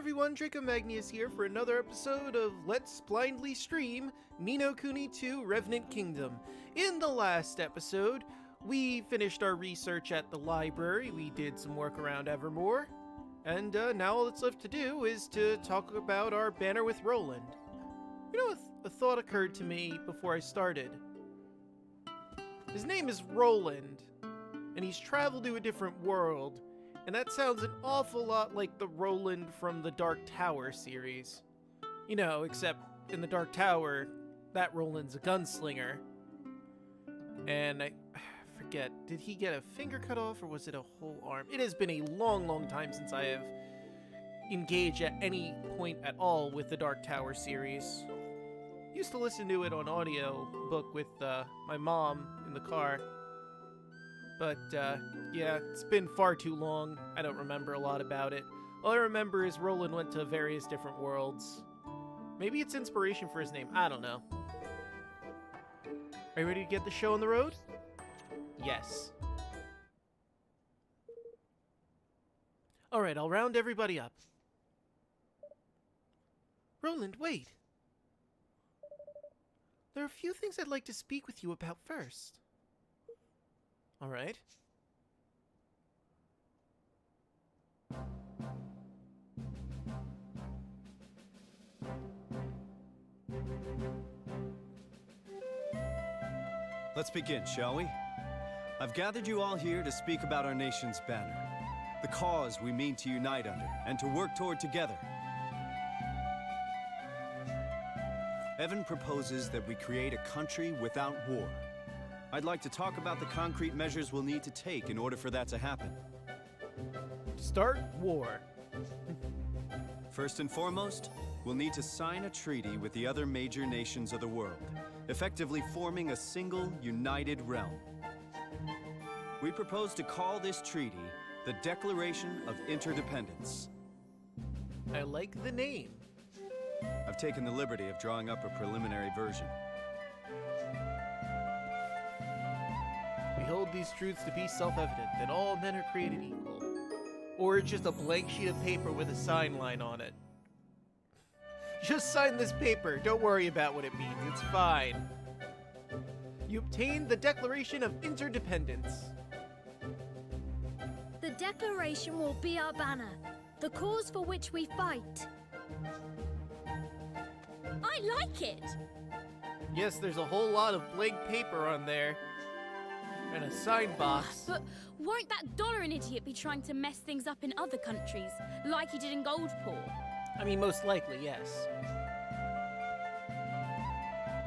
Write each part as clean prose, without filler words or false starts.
everyone, Draco Magnius here for another episode of Let's Blindly Stream Ni no Kuni 2 Revenant Kingdom. In the last episode, we finished our research at the library, we did some work around Evermore, and now all that's left to do is to talk about our banner with Roland. You know, a thought occurred to me before I started. His name is Roland, and he's traveled to a different world. And that sounds an awful lot like the Roland from the Dark Tower series. You know, except in the Dark Tower, that Roland's a gunslinger. And I forget, did he get a finger cut off or was it a whole arm? It has been a long, long time since I have engaged at any point at all with the Dark Tower series. Used to listen to it on audio book with my mom in the car. But, yeah, it's been far too long. I don't remember a lot about it. All I remember is Roland went to various different worlds. Maybe it's inspiration for his name. I don't know. Are you ready to get the show on the road? Yes. Alright, I'll round everybody up. Roland, wait. There are a few things I'd like to speak with you about first. All right. Let's begin, shall we? I've gathered you all here to speak about our nation's banner, the cause we mean to unite under and to work toward together. Evan proposes that we create a country without war. I'd like to talk about the concrete measures we'll need to take in order for that to happen. Start war. First and foremost, we'll need to sign a treaty with the other major nations of the world, effectively forming a single, united realm. We propose to call this treaty the Declaration of Interdependence. I like the name. I've taken the liberty of drawing up a preliminary version. We hold these truths to be self-evident, that all men are created equal. Or it's just a blank sheet of paper with a sign line on it. Just sign this paper, don't worry about what it means, it's fine. You obtained the Declaration of Interdependence. The Declaration will be our banner, the cause for which we fight. I like it! Yes, there's a whole lot of blank paper on there. And a sign box. But won't that Dollarin idiot be trying to mess things up in other countries, like he did in Goldpaw? I mean, most likely, yes.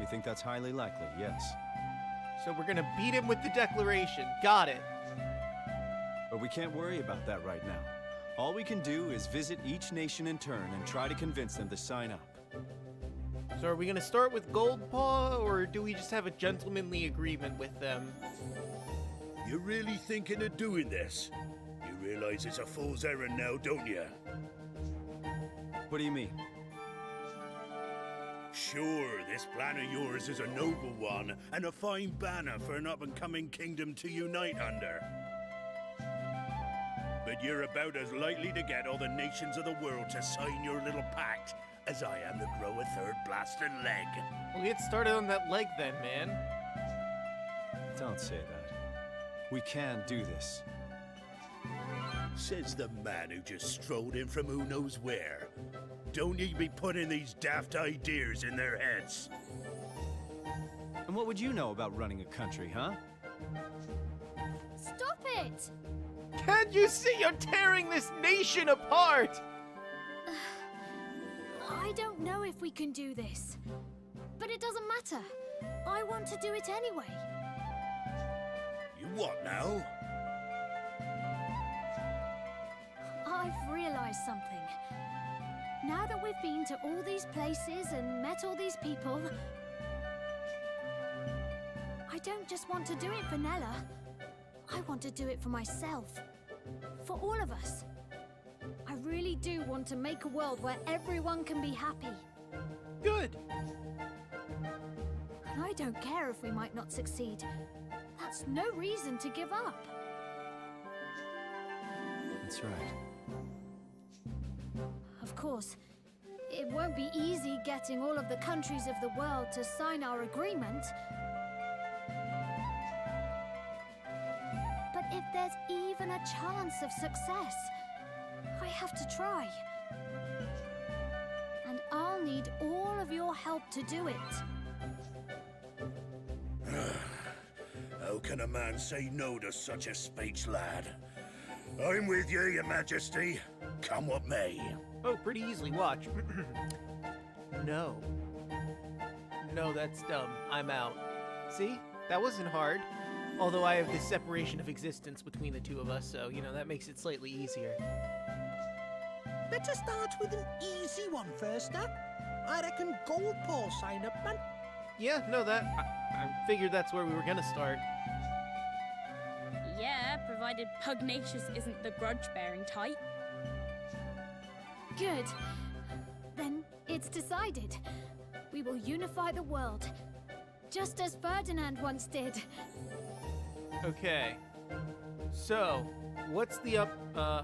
You think that's highly likely, yes. So we're gonna beat him with the Declaration. Got it. But we can't worry about that right now. All we can do is visit each nation in turn and try to convince them to sign up. So are we gonna start with Goldpaw, or do we just have a gentlemanly agreement with them? You're really thinking of doing this? You realize it's a fool's errand now, don't you? What do you mean? Sure, this plan of yours is a noble one, and a fine banner for an up-and-coming kingdom to unite under. But you're about as likely to get all the nations of the world to sign your little pact as I am to grow a third blasted leg. We'll get started on that leg then, man. Don't say that. We can do this. Says the man who just strolled in from who knows where. Don't you be putting these daft ideas in their heads. And what would you know about running a country, huh? Stop it! Can't you see you're tearing this nation apart? I don't know if we can do this. But it doesn't matter. I want to do it anyway. You what now? I've realized something. Now that we've been to all these places and met all these people, I don't just want to do it for Nella. I want to do it for myself. For all of us. I really do want to make a world where everyone can be happy. Good. And I don't care if we might not succeed. That's no reason to give up. That's right. Of course, it won't be easy getting all of the countries of the world to sign our agreement. But if there's even a chance of success, I have to try. And I'll need all of your help to do it. How can a man say no to such a speech, lad? I'm with you, Your Majesty. Come what may. Oh, pretty easily. Watch. No. No, that's dumb. I'm out. See? That wasn't hard. Although I have this separation of existence between the two of us, so, that makes it slightly easier. Better start with an easy one first, huh? I reckon Gold Paw sign up, man. Yeah, no, I figured that's where we were gonna start. Yeah, provided Pugnacious isn't the grudge-bearing type. Good. Then it's decided. We will unify the world, just as Ferdinand once did. Okay. So, what's the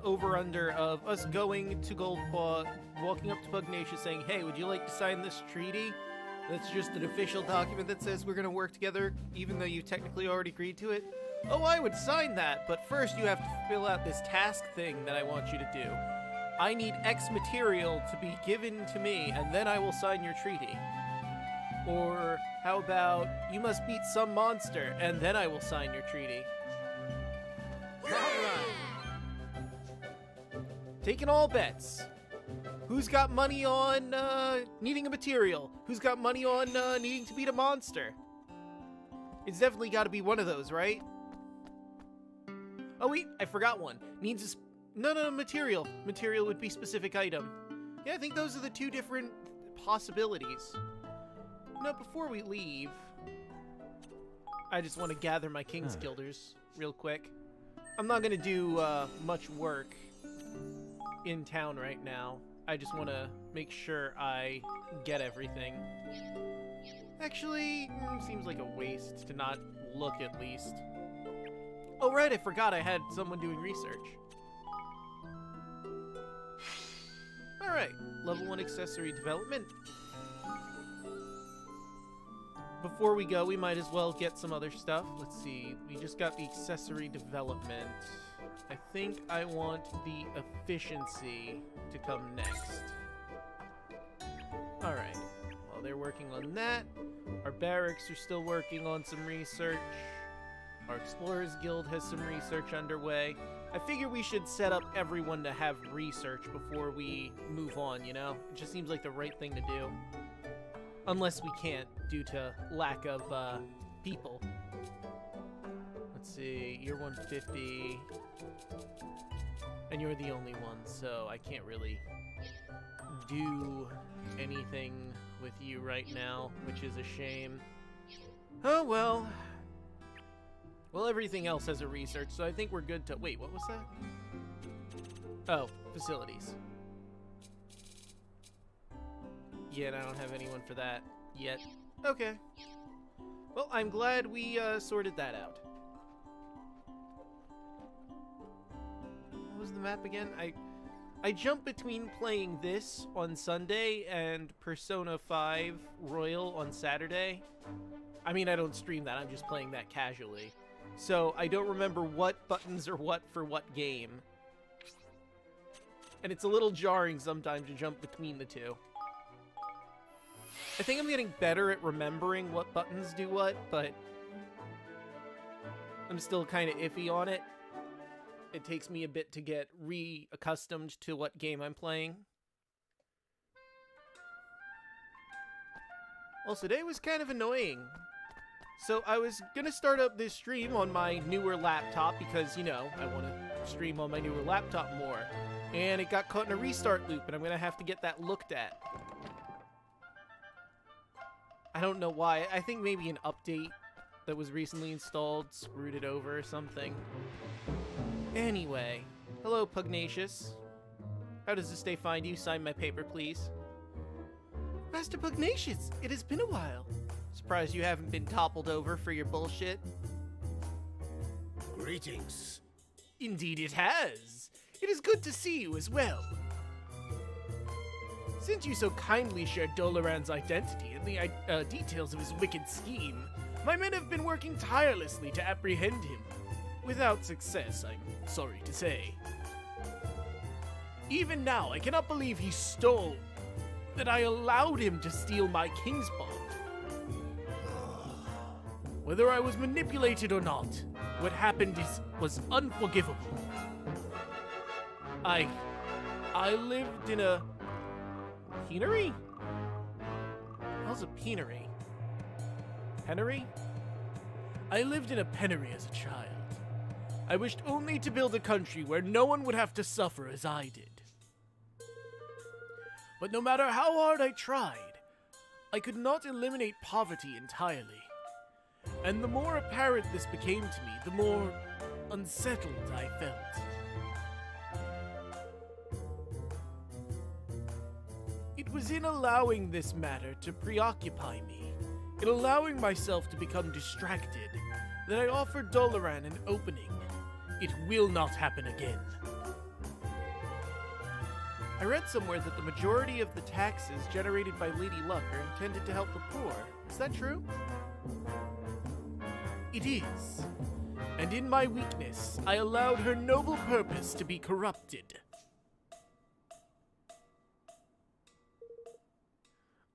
over-under of us going to Goldpaw, walking up to Pugnacious saying, hey, would you like to sign this treaty? That's just an official document that says we're gonna work together, even though you technically already agreed to it? Oh, I would sign that, but first you have to fill out this task thing that I want you to do. I need X material to be given to me, and then I will sign your treaty. Or how about, you must beat some monster, and then I will sign your treaty. Alright. Taking all bets. Who's got money on needing a material? Who's got money on needing to beat a monster? It's definitely got to be one of those, right? Oh wait, I forgot one. Needs a no, material. Material would be specific item. Yeah, I think those are the two different possibilities. No, before we leave, I just want to gather my King's Guilders real quick. I'm not going to do much work in town right now. I just want to make sure I get everything. Actually, seems like a waste to not look at least. Oh right, I forgot I had someone doing research. Alright, level 1 accessory development. Before we go, we might as well get some other stuff. Let's see, we just got the accessory development. I think I want the efficiency to come next. Alright, while they're working on that, our barracks are still working on some research. Our Explorers Guild has some research underway. I figure we should set up everyone to have research before we move on, It just seems like the right thing to do. Unless we can't, due to lack of people. Let's see, you're 150. And you're the only one, so I can't really do anything with you right now, which is a shame. Oh, well. Well, everything else has a research, so I think we're good to... Wait, what was that? Oh, facilities. Yeah, and I don't have anyone for that yet. Okay. Well, I'm glad we sorted that out. What was the map again? I jump between playing this on Sunday and Persona 5 Royal on Saturday. I mean, I don't stream that, I'm just playing that casually. So I don't remember what buttons are what for what game. And it's a little jarring sometimes to jump between the two. I think I'm getting better at remembering what buttons do what, but I'm still kind of iffy on it. It takes me a bit to get reaccustomed to what game I'm playing. Also, today was kind of annoying. So I was gonna start up this stream on my newer laptop because, I want to stream on my newer laptop more. And it got caught in a restart loop, and I'm gonna have to get that looked at. I don't know why. I think maybe an update that was recently installed screwed it over or something. Anyway, hello Pugnacious. How does this day find you? Sign my paper, please. Master Pugnacious, it has been a while. Surprised you haven't been toppled over for your bullshit. Greetings. Indeed it has. It is good to see you as well. Since you so kindly shared Dolaran's identity and the details of his wicked scheme, my men have been working tirelessly to apprehend him. Without success, I'm sorry to say. Even now, I cannot believe he stole... that I allowed him to steal my king's bond. Whether I was manipulated or not, what happened was unforgivable. I lived in a... peanery? How's a peanery? Penury? I lived in a penury as a child. I wished only to build a country where no one would have to suffer as I did. But no matter how hard I tried, I could not eliminate poverty entirely. And the more apparent this became to me, the more unsettled I felt. It was in allowing this matter to preoccupy me, in allowing myself to become distracted, that I offered Dolaran an opening. It will not happen again. I read somewhere that the majority of the taxes generated by Lady Luck are intended to help the poor. Is that true? It is. And in my weakness, I allowed her noble purpose to be corrupted.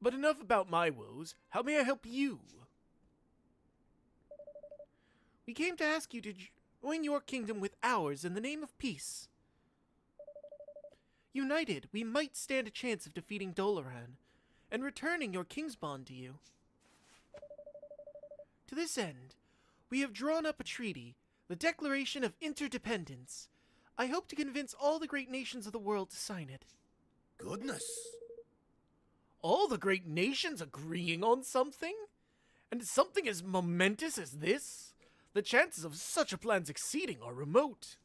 But enough about my woes. How may I help you? We came to ask you to join your kingdom with ours in the name of peace. United, we might stand a chance of defeating Dolaran and returning your king's bond to you. To this end, we have drawn up a treaty, the Declaration of Interdependence. I hope to convince all the great nations of the world to sign it. Goodness. All the great nations agreeing on something? And something as momentous as this? The chances of such a plan succeeding are remote.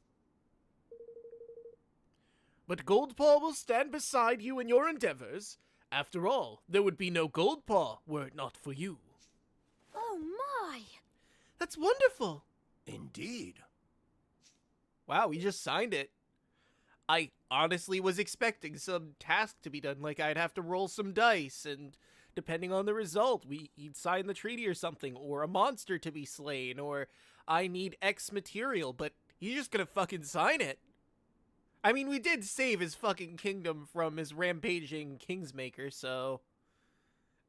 But Goldpaw will stand beside you in your endeavors. After all, there would be no Goldpaw were it not for you. Oh my! That's wonderful! Indeed. Wow, we just signed it. I honestly was expecting some task to be done, like I'd have to roll some dice, and depending on the result, he'd sign the treaty or something, or a monster to be slain, or I need X material, but he's just gonna fucking sign it. I mean, we did save his fucking kingdom from his rampaging Kingsmaker, so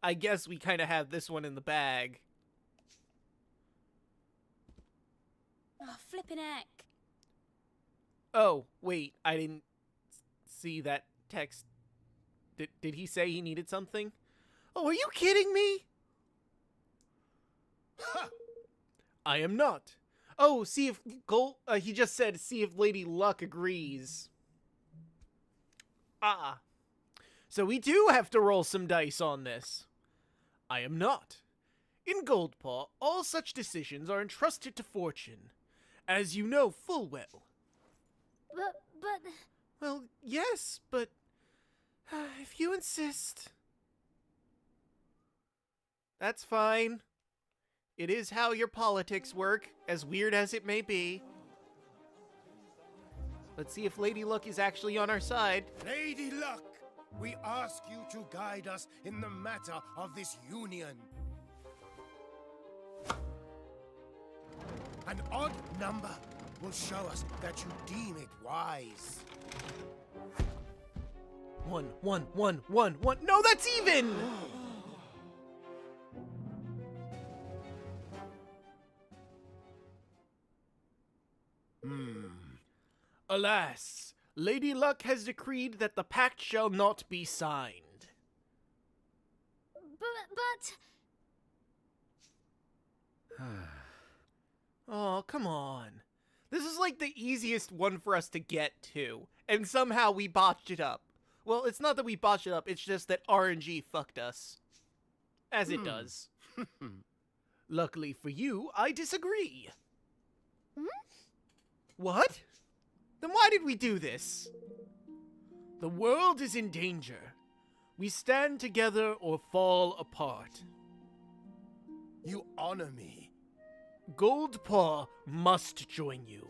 I guess we kind of have this one in the bag. Oh, flippin' heck. Oh, wait, I didn't see that text. Did he say he needed something? Oh, are you kidding me? I am not. Oh, see if he just said, see if Lady Luck agrees. So we do have to roll some dice on this. I am not. In Goldpaw, all such decisions are entrusted to fortune, as you know full well. But... Well, yes, but if you insist. That's fine. It is how your politics work, as weird as it may be. Let's see if Lady Luck is actually on our side. Lady Luck, we ask you to guide us in the matter of this union. An odd number will show us that you deem it wise. 1, 1, 1, 1, 1. No, that's even! Alas, Lady Luck has decreed that the pact shall not be signed. But... Oh, come on. This is like the easiest one for us to get to, and somehow we botched it up. Well, it's not that we botched it up, it's just that RNG fucked us. As it does. Luckily for you, I disagree. What? Then why did we do this? The world is in danger. We stand together or fall apart. You honor me. Goldpaw must join you.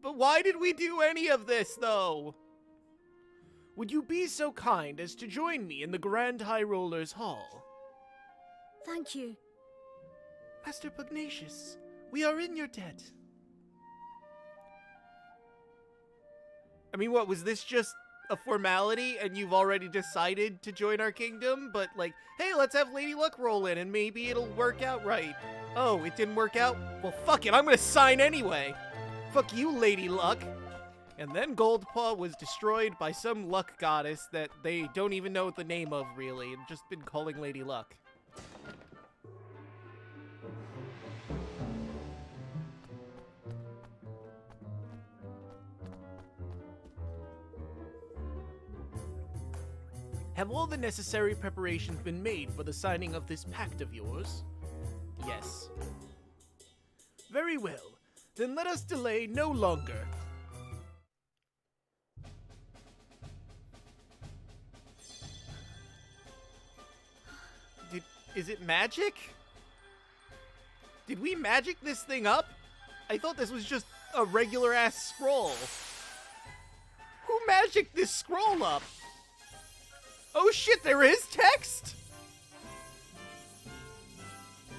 But why did we do any of this, though? would you be so kind as to join me in the Grand High Roller's Hall? Thank you. Master Pugnacious, we are in your debt. I mean, what, was this just a formality and you've already decided to join our kingdom? But like, hey, let's have Lady Luck roll in and maybe it'll work out right. Oh, it didn't work out? Well, fuck it, I'm gonna sign anyway. Fuck you, Lady Luck. And then Goldpaw was destroyed by some luck goddess that they don't even know the name of, really, and just been calling Lady Luck. Have all the necessary preparations been made for the signing of this pact of yours? Yes. Very well. Then let us delay no longer. Is it magic? Did we magic this thing up? I thought this was just a regular-ass scroll. Who magicked this scroll up? Oh shit, there is text?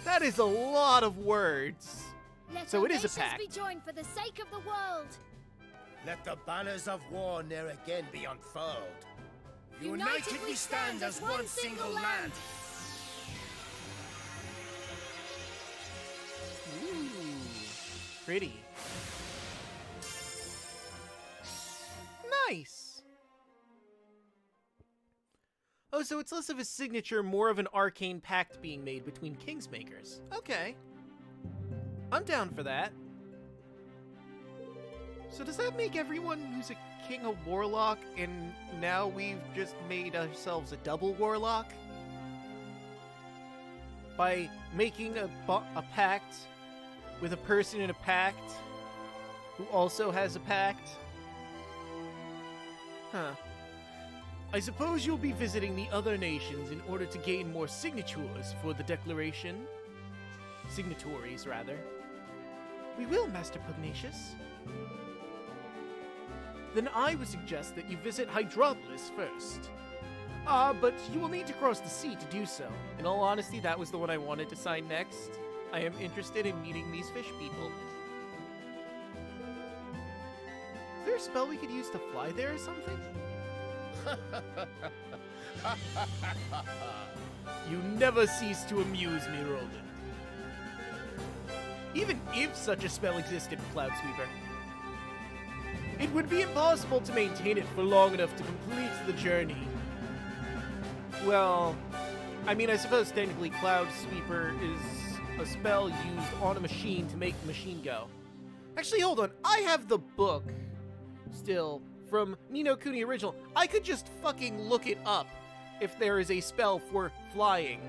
That is a lot of words. Let So our it is a nations pact. be joined for the sake of the world. Let the banners of war ne'er again be unfurled. United we stand as one single land. Ooh, pretty. Nice. Oh, so it's less of a signature, more of an arcane pact being made between Kingsmakers. Okay. I'm down for that. So does that make everyone who's a king a warlock, and now we've just made ourselves a double warlock? By making a pact with a person in a pact who also has a pact? Huh. I suppose you'll be visiting the other nations in order to gain more signatures for the declaration? Signatories, rather. We will, Master Pugnacious. Then I would suggest that you visit Hydropolis first. But you will need to cross the sea to do so. In all honesty, that was the one I wanted to sign next. I am interested in meeting these fish people. Is there a spell we could use to fly there or something? You never cease to amuse me, Roland. Even if such a spell existed, Cloudsweeper, it would be impossible to maintain it for long enough to complete the journey. Well, I mean, I suppose technically Cloudsweeper is a spell used on a machine to make the machine go. Actually, hold on. I have the book still from Ni no Kuni Original. I could just fucking look it up if there is a spell for flying.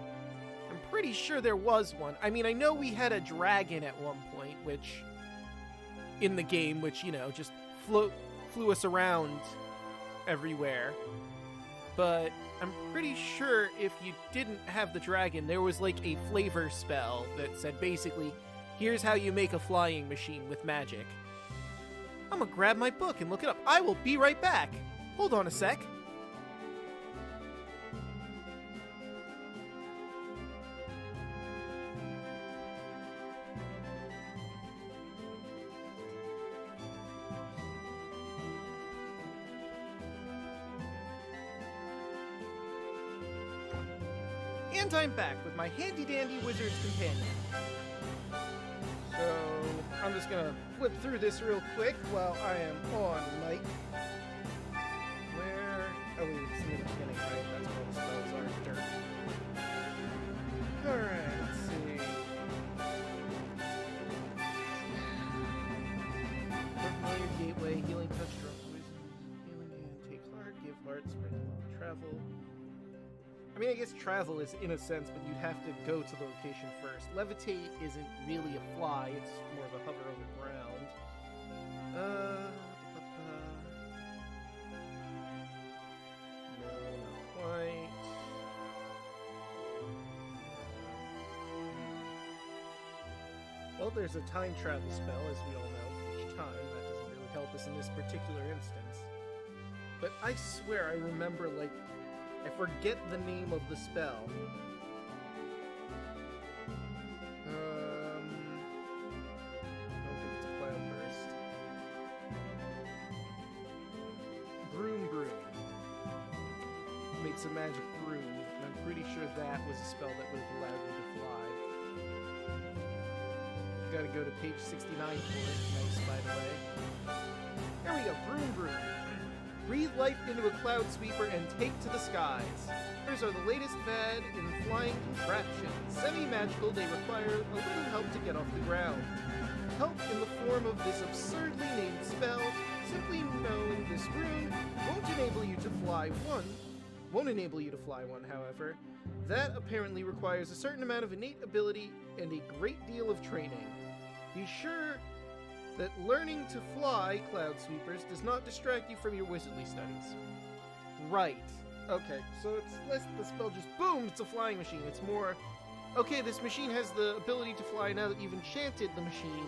I'm pretty sure there was one. I mean, I know we had a dragon at one point, which, in the game, which, you know, just flew us around everywhere. But I'm pretty sure if you didn't have the dragon, there was like a flavor spell that said basically, here's how you make a flying machine with magic. I'm gonna grab my book and look it up. I will be right back. Hold on a sec. And I'm back with my handy-dandy wizard's companion. So, I'm just gonna flip through this real quick while I am on mic. Where... Oh, wait, it's near the beginning, right? That's where all the spells are. Dirt. Alright, let's see. Familiar gateway, healing touch, drop poison, healing hand, take heart, give heart, spread long travel. I mean, I guess travel is in a sense, but you'd have to go to the location first. Levitate isn't really a fly, it's more of a hover over the ground. No, not quite. Well, there's a time travel spell, as we all know, each time. That doesn't really help us in this particular instance. but I swear I remember, like, I forget the name of the spell. I don't think it's a Cloud Burst. Broom. Makes a magic broom, and I'm pretty sure that was a spell that would have allowed me to fly. Gotta go to page 69 for it. Nice, by the way. There we go, broom. Breathe life into a cloud sweeper and take to the skies. These are the latest fad in flying contraptions. Semi-magical, they require a little help to get off the ground. Help in the form of this absurdly named spell, simply known this room, won't enable you to fly one, however. That apparently requires a certain amount of innate ability and a great deal of training. Be sure that learning to fly cloud sweepers does not distract you from your wizardly studies. Right. Okay, so it's less the spell just boom, it's a flying machine. It's more, okay, this machine has the ability to fly now that you've enchanted the machine,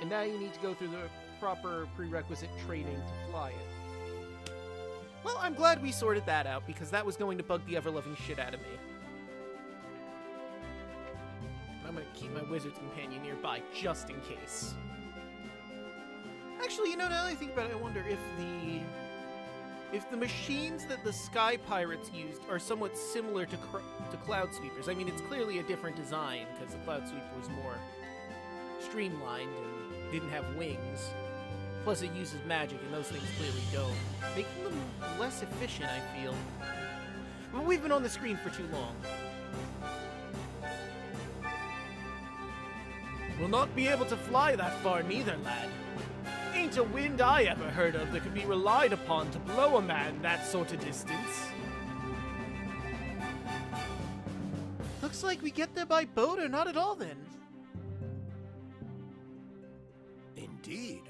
and now you need to go through the proper prerequisite training to fly it. Well, I'm glad we sorted that out, because that was going to bug the ever-loving shit out of me. I'm gonna keep my wizard's companion nearby, just in case. Actually, you know, now that I think about it, I wonder if the machines that the Sky Pirates used are somewhat similar to Cloud Sweepers. I mean, it's clearly a different design, because the Cloud Sweeper was more streamlined and didn't have wings. Plus, it uses magic, and those things clearly don't. Making them less efficient, I feel. But we've been on the screen for too long. We'll not be able to fly that far neither, lad. Ain't a wind I ever heard of that could be relied upon to blow a man that sort of distance. Looks like we get there by boat or not at all, then. Indeed.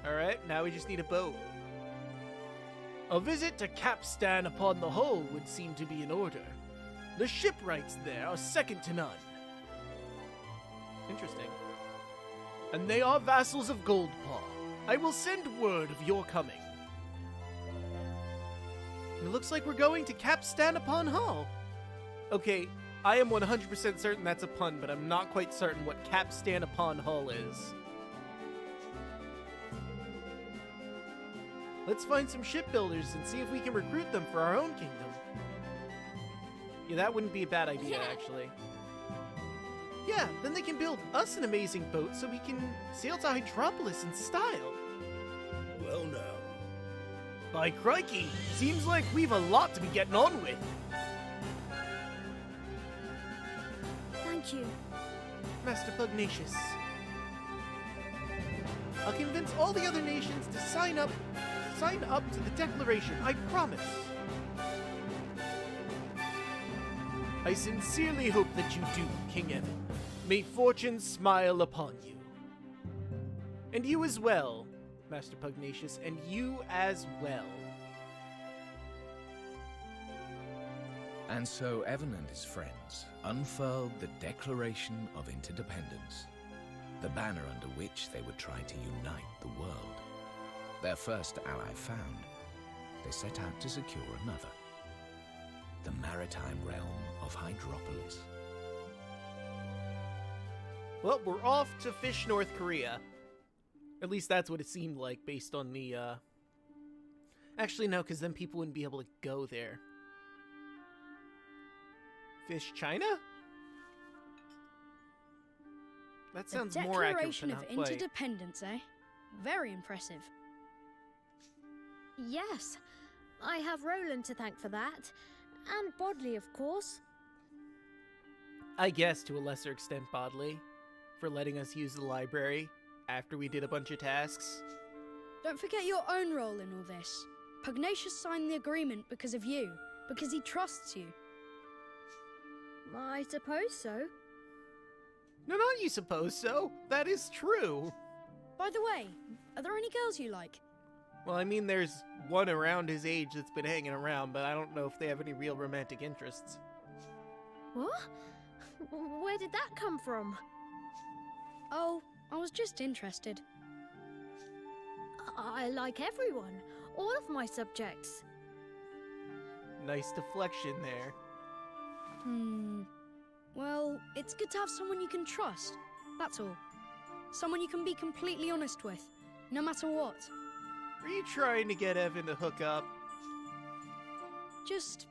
Alright, now we just need a boat. A visit to Capstan upon the Hull would seem to be in order. The shipwrights there are second to none. Interesting. And they are vassals of Goldpaw. I will send word of your coming. It looks like we're going to Capstan upon Hull. Okay, I am 100% certain that's a pun, but I'm not quite certain what Capstan upon Hull is. Let's find some shipbuilders and see if we can recruit them for our own kingdom. Yeah, that wouldn't be a bad idea, actually. Yeah, then they can build us an amazing boat so we can sail to Hydropolis in style. Well, now. By crikey, seems like we've a lot to be getting on with. Thank you. Master Pugnacious. I'll convince all the other nations to sign up to the Declaration, I promise. I sincerely hope that you do, King Evan. May fortune smile upon you. And you as well, Master Pugnacious, and you as well. And so Evan and his friends unfurled the Declaration of Interdependence, the banner under which they would try to unite the world. Their first ally found, they set out to secure another, the maritime realm of Hydropolis. Well, we're off to fish North Korea. At least that's what it seemed like based on the, Actually, no, because then people wouldn't be able to go there. Fish China? That sounds more accurate. Declaration of Interdependence, eh? Very impressive. Yes, I have Roland to thank for that. And Bodley, of course. I guess to a lesser extent Bodley, for letting us use the library after we did a bunch of tasks. Don't forget your own role in all this. Pugnacious signed the agreement because of you, because he trusts you. I suppose so. No, not you suppose so. That is true. By the way, are there any girls you like? Well, I mean, there's one around his age that's been hanging around, but I don't know if they have any real romantic interests. What? Where did that come from? Oh, I was just interested. I like everyone, all of my subjects. Nice deflection there. Well, it's good to have someone you can trust. That's all. Someone you can be completely honest with, no matter what. Are you trying to get Evan to hook up? Just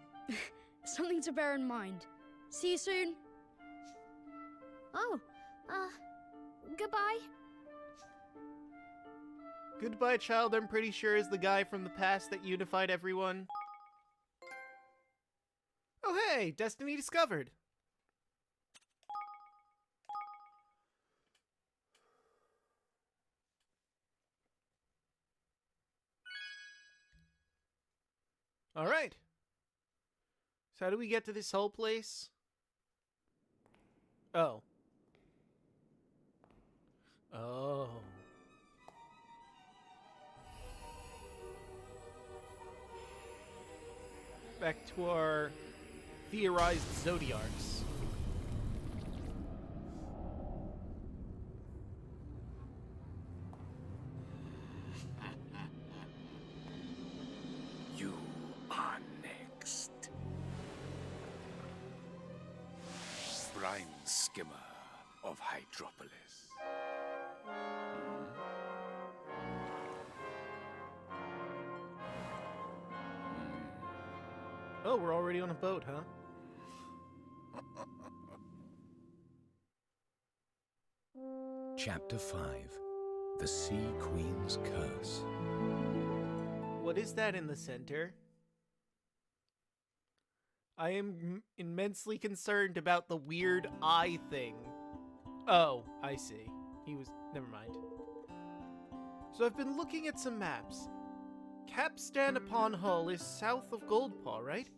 something to bear in mind. See you soon. Oh, goodbye. Goodbye, child, I'm pretty sure is the guy from the past that unified everyone. Oh hey, destiny discovered. Alright. So how do we get to this whole place? Oh. Oh. Back to our theorized zodiacs. You are next. Brine skimmer of Hydropolis. Oh, we're already on a boat, huh? Chapter 5. The Sea Queen's Curse. What is that in the center? I am immensely concerned about the weird eye thing. Oh, I see. Never mind. So I've been looking at some maps. Capstan upon Hull is south of Goldpaw, right?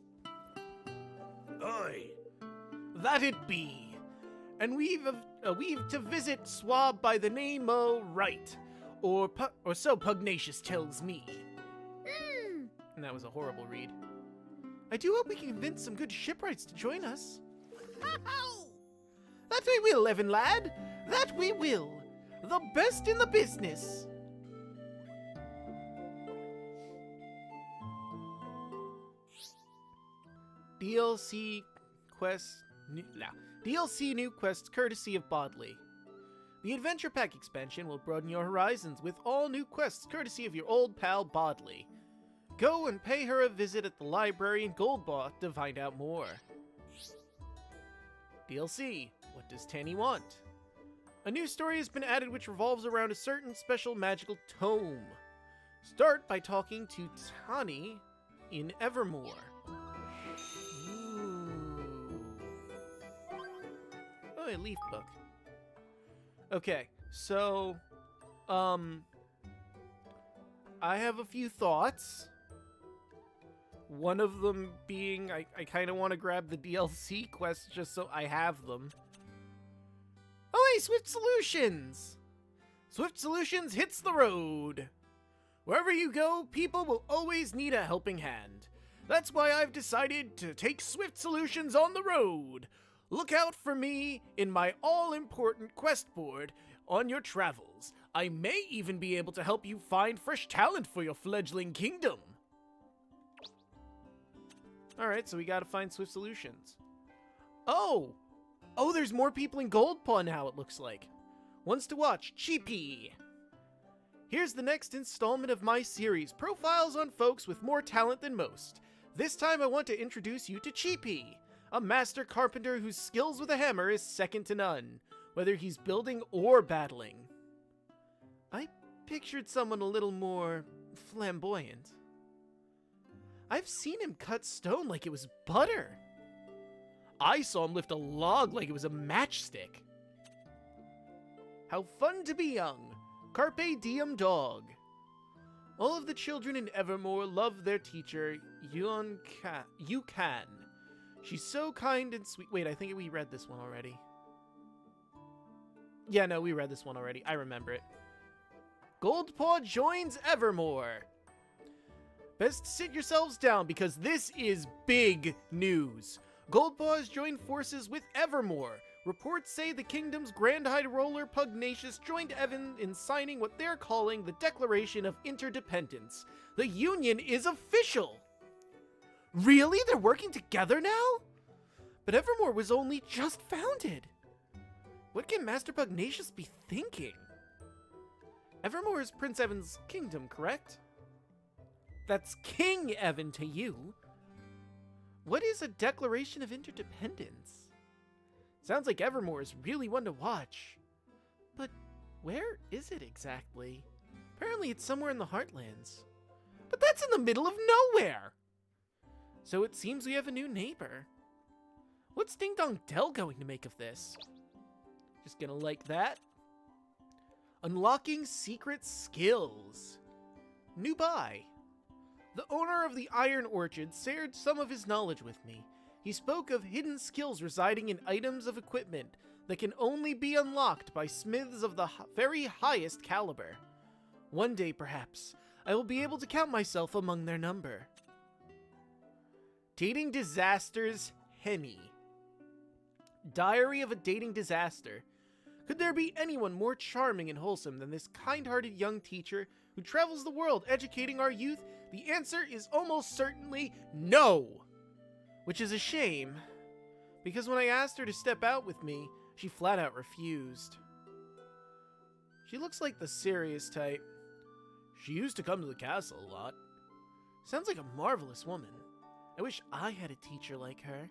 Aye. That it be. And we've to visit Swab by the name o' Right, or so Pugnacious tells me. And that was a horrible read. I do hope we can convince some good shipwrights to join us. That we will, Evan lad. That we will. The best in the business. DLC new quests courtesy of Bodley. The Adventure Pack expansion will broaden your horizons with all new quests courtesy of your old pal Bodley. Go and pay her a visit at the library in Goldpaw to find out more. DLC, what does Tanny want? A new story has been added which revolves around a certain special magical tome. Start by talking to Tani in Evermore. Oh, a leaf book. Okay, so, I have a few thoughts. One of them being, I kind of want to grab the DLC quests just so I have them. Oh, hey, Swift Solutions! Swift Solutions hits the road. Wherever you go, people will always need a helping hand. That's why I've decided to take Swift Solutions on the road. Look out for me in my all-important quest board on your travels. I may even be able to help you find fresh talent for your fledgling kingdom. Alright, so we gotta find Swift Solutions. Oh! Oh, there's more people in Goldpaw now, it looks like. Ones to watch, Cheapy! Here's the next installment of my series, Profiles on Folks with More Talent Than Most. This time I want to introduce you to Cheapy, a master carpenter whose skills with a hammer is second to none, whether he's building or battling. I pictured someone a little more flamboyant. I've seen him cut stone like it was butter. I saw him lift a log like it was a matchstick. How fun to be young. Carpe diem dog. All of the children in Evermore love their teacher, Yukan. She's so kind and sweet. Wait, I think we read this one already. Yeah, no, we read this one already. I remember it. Goldpaw joins Evermore. Best sit yourselves down because this is big news. Goldpaw has joined forces with Evermore, Reports say the kingdom's Grand High Roller Pugnacious joined Evan in signing what they're calling the Declaration of Interdependence. The union is official! Really? They're working together now? But Evermore was only just founded. What can Master Pugnacious be thinking? Evermore is Prince Evan's kingdom, correct? That's King Evan to you. What is a Declaration of Interdependence? Sounds like Evermore is really one to watch. But where is it exactly? Apparently it's somewhere in the Heartlands. But that's in the middle of nowhere! So it seems we have a new neighbor. What's Ding Dong Dell going to make of this? Just gonna like that. Unlocking secret skills. New buy. The owner of the Iron Orchard shared some of his knowledge with me. He spoke of hidden skills residing in items of equipment that can only be unlocked by smiths of the very highest caliber. One day, perhaps, I will be able to count myself among their number. Dating Disasters Henny. Diary of a Dating Disaster. Could there be anyone more charming and wholesome than this kind-hearted young teacher who travels the world educating our youth? The answer is almost certainly no! Which is a shame, because when I asked her to step out with me, she flat out refused. She looks like the serious type. She used to come to the castle a lot. Sounds like a marvelous woman. I wish I had a teacher like her.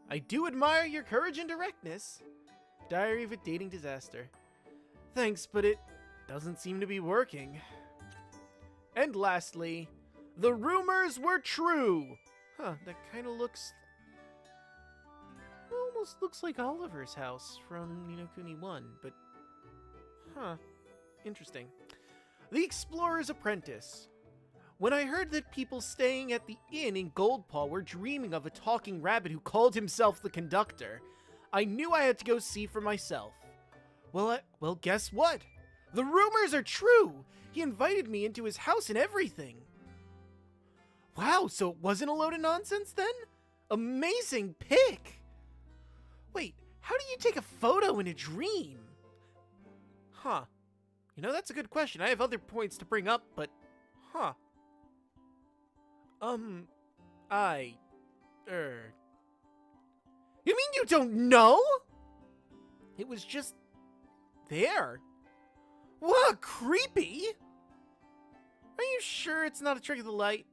I do admire your courage and directness. Diary of a Dating Disaster. Thanks, but it doesn't seem to be working. And lastly, the rumors were true! Huh, that kind of looks... almost looks like Oliver's house from Ni no Kuni 1, but... Huh, interesting. The Explorer's Apprentice. When I heard that people staying at the inn in Goldpaw were dreaming of a talking rabbit who called himself the conductor, I knew I had to go see for myself. Well, guess what? The rumors are true! He invited me into his house and everything. Wow, so it wasn't a load of nonsense then? Amazing pic! Wait, how do you take a photo in a dream? Huh. You know, that's a good question. I have other points to bring up, but... Huh. You mean you don't know? It was just... there. What, creepy? Are you sure it's not a trick of the light?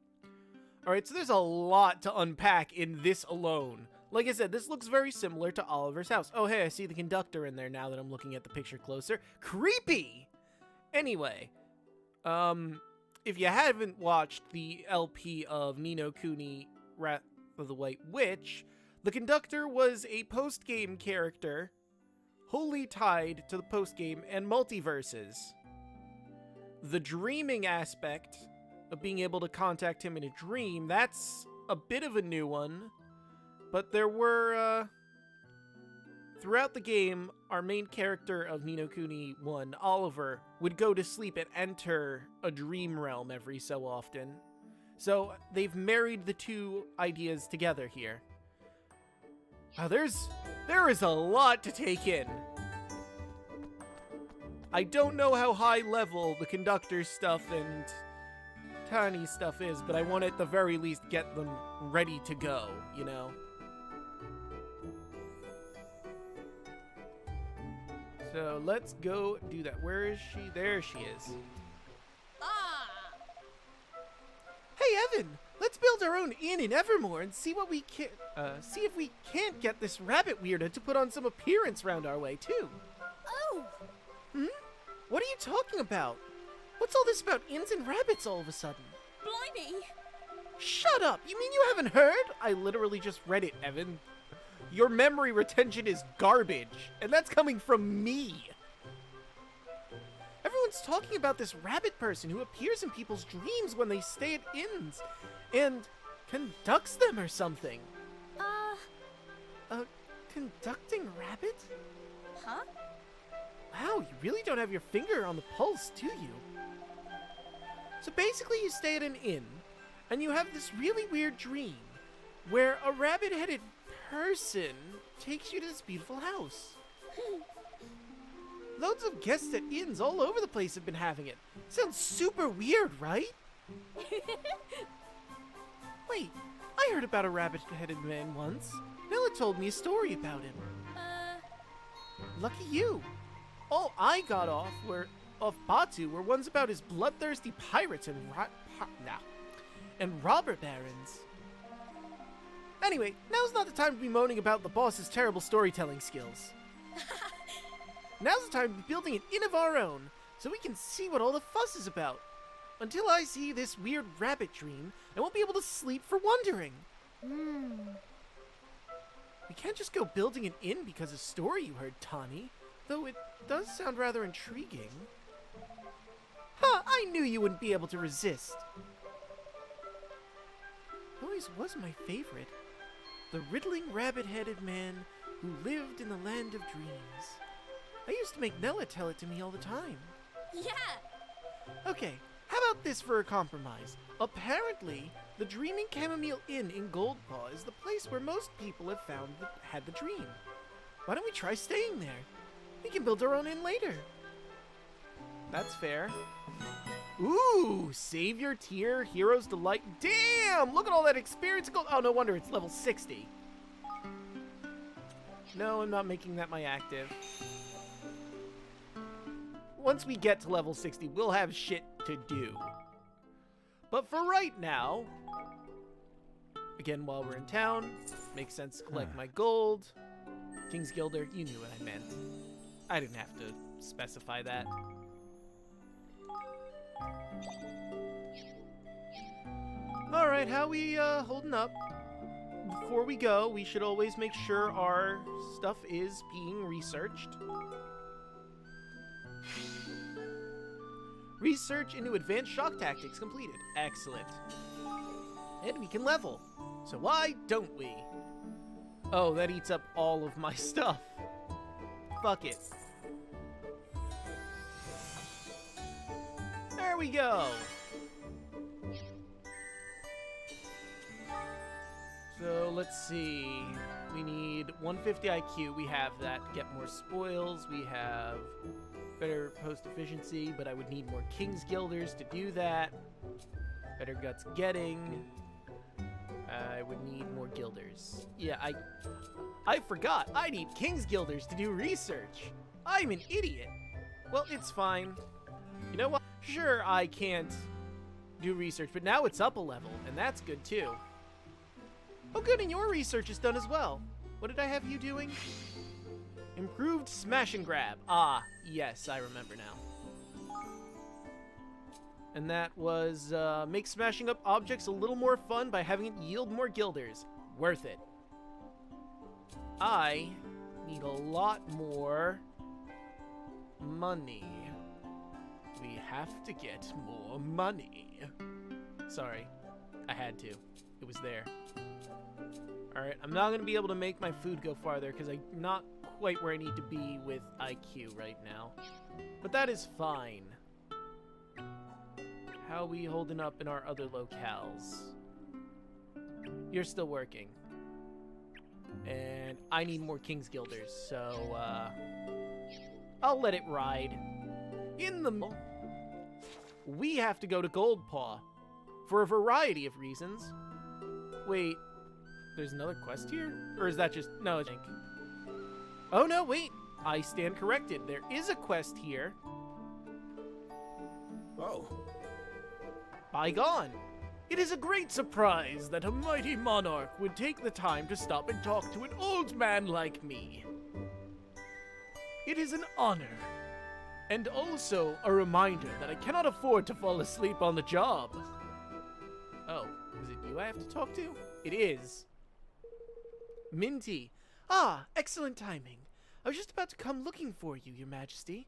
Alright, so there's a lot to unpack in this alone. Like I said, this looks very similar to Oliver's house. Oh, hey, I see the conductor in there now that I'm looking at the picture closer. Creepy! Anyway, if you haven't watched the LP of Ni no Kuni Wrath of the White Witch, the conductor was a post-game character wholly tied to the post-game and multiverses. The dreaming aspect of being able to contact him in a dream, that's a bit of a new one. But there were, throughout the game, our main character of Ni no Kuni 1, Oliver, would go to sleep and enter a dream realm every so often. So they've married the two ideas together here. Wow, there is a lot to take in. I don't know how high level the conductor's stuff and Tani's stuff is, but I want to at the very least get them ready to go, you know? So let's go do that. Where is she? There she is. Hey, Evan! Let's build our own inn in Evermore and see what we can. See if we can't get this rabbit weirdo to put on some appearance round our way too. Oh! What are you talking about? What's all this about inns and rabbits all of a sudden? Blimey! Shut up! You mean you haven't heard? I literally just read it, Evan. Your memory retention is garbage, and that's coming from me. Everyone's talking about this rabbit person who appears in people's dreams when they stay at inns and conducts them or something. Conducting rabbit? Huh? Wow, you really don't have your finger on the pulse, do you? So basically you stay at an inn, and you have this really weird dream, where a rabbit-headed person takes you to this beautiful house. Loads of guests at inns all over the place have been having it. Sounds super weird, right? Wait, I heard about a rabbit-headed man once. Nella told me a story about him. Lucky you. All I got off Batu were ones about his bloodthirsty pirates and robber barons. Anyway, now's not the time to be moaning about the boss's terrible storytelling skills. Now's the time to be building an inn of our own, so we can see what all the fuss is about. Until I see this weird rabbit dream, I won't be able to sleep for wondering. We can't just go building an inn because of a story you heard, Tani. Though it does sound rather intriguing. Huh, I knew you wouldn't be able to resist. Always was my favorite. The riddling rabbit-headed man who lived in the land of dreams. I used to make Nella tell it to me all the time. Yeah! Okay, how about this for a compromise? Apparently, the Dreaming Chamomile Inn in Goldpaw is the place where most people have had the dream. Why don't we try staying there? We can build our own inn later. That's fair. Ooh, Savior Tier, Hero's Delight. Damn, look at all that experience gold. Oh, no wonder it's level 60. No, I'm not making that my active. Once we get to level 60, we'll have shit to do. But for right now, again, while we're in town, makes sense to collect my gold. King's Gilder, you knew what I meant. I didn't have to specify that. Alright, how we holding up? Before we go, we should always make sure our stuff is being researched. Research into advanced shock tactics completed. Excellent. And we can level. So why don't we? Oh, that eats up all of my stuff. Fuck it. There we go. So let's see. We need 150 IQ. We have that. Get more spoils. We have better post efficiency, but I would need more King's Gilders to do that. Better guts getting. I would need more Gilders. Yeah, I forgot. I need King's Gilders to do research. I'm an idiot. Well, it's fine. You know what? Sure, I can't do research, but now it's up a level, and that's good too. Oh good, and your research is done as well. What did I have you doing? Improved smash and grab. Ah, yes, I remember now. And that was, make smashing up objects a little more fun by having it yield more Gilders. Worth it. I need a lot more money. We have to get more money. Sorry, I had to. It was there. Alright, I'm not going to be able to make my food go farther because I'm not quite where I need to be with IQ right now. But that is fine. How are we holding up in our other locales? You're still working. And I need more King's Gilders, so I'll let it ride. In the middle, we have to go to Goldpaw for a variety of reasons. Wait, there's another quest here? Or is that just... No, I think. Oh no, wait. I stand corrected. There is a quest here. Oh. Bygone. It is a great surprise that a mighty monarch would take the time to stop and talk to an old man like me. It is an honor. And also a reminder that I cannot afford to fall asleep on the job. Oh, is it you I have to talk to? It is. Minty. Ah, excellent timing. I was just about to come looking for you, Your Majesty.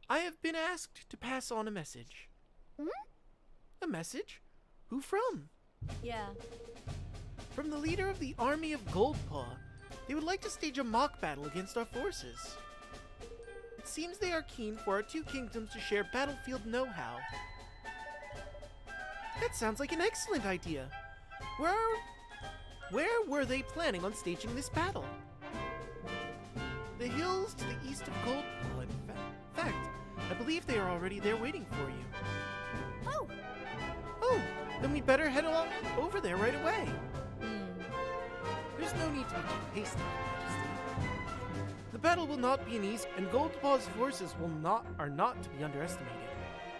I have been asked to pass on a message. A message? Who from? Yeah. From the leader of the army of Goldpaw. They would like to stage a mock battle against our forces. It seems they are keen for our two kingdoms to share battlefield know-how. That sounds like an excellent idea. Where were they planning on staging this battle? hills to the east of Goldpaw. In fact, I believe they are already there waiting for you. Oh, Oh, then we better head on over there right away. There's no need to be too hasty, Your Majesty. The battle will not be an easy, and Goldpaw's forces are not to be underestimated.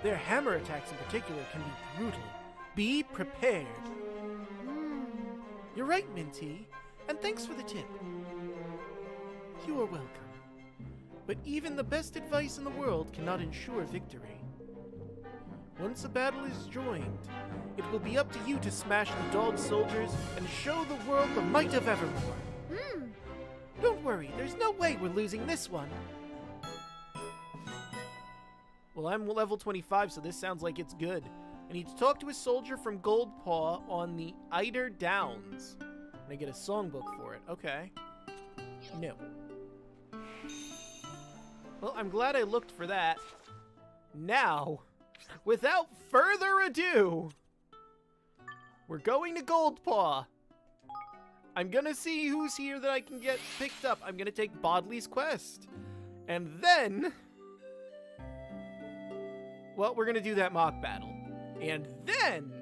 Their hammer attacks in particular can be brutal. Be prepared. You're right, Minty, and thanks for the tip. You are welcome. But even the best advice in the world cannot ensure victory. Once a battle is joined, it will be up to you to smash the dog soldiers and show the world the might of Evermore. Don't worry, there's no way we're losing this one. Well, I'm level 25, so this sounds like it's good. I need to talk to a soldier from Goldpaw on the Eider Downs. And I get a songbook for it. Okay. No. Well, I'm glad I looked for that. Now, without further ado, we're going to Goldpaw. I'm gonna see who's here that I can get picked up. I'm gonna take Bodley's quest. And then, well, we're gonna do that mock battle. And then,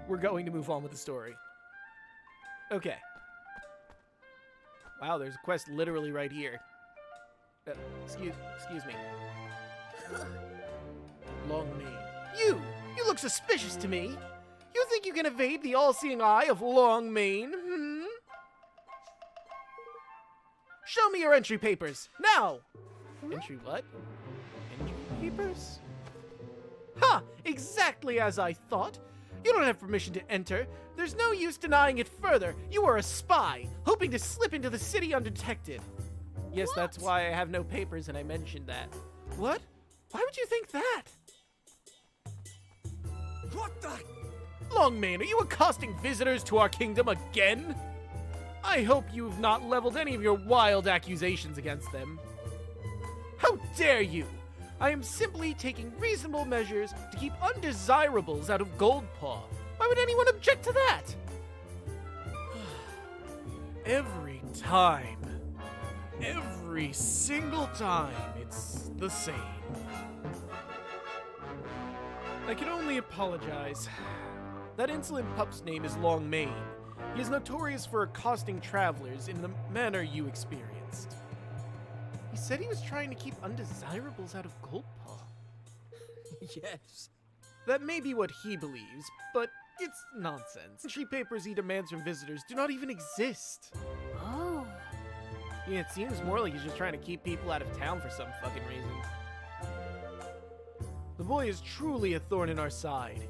we're going to move on with the story. Okay. Wow, there's a quest literally right here. Excuse me. Longmane. You look suspicious to me. You think you can evade the all-seeing eye of Longmane? Show me your entry papers, now! Entry what? Entry papers? Ha! Exactly as I thought. You don't have permission to enter. There's no use denying it further. You are a spy, hoping to slip into the city undetected. Yes, that's why I have no papers and I mentioned that. What? Why would you think that? What the? Longmane, are you accosting visitors to our kingdom again? I hope you've not leveled any of your wild accusations against them. How dare you! I am simply taking reasonable measures to keep undesirables out of Goldpaw. Why would anyone object to that? Every time. Every single time, it's the same. I can only apologize. That insolent pup's name is Longmane. He is notorious for accosting travelers in the manner you experienced. He said he was trying to keep undesirables out of Goldpaw. Yes. That may be what he believes, but it's nonsense. Entry papers he demands from visitors do not even exist. oh. Yeah, it seems more like he's just trying to keep people out of town for some fucking reason. The boy is truly a thorn in our side.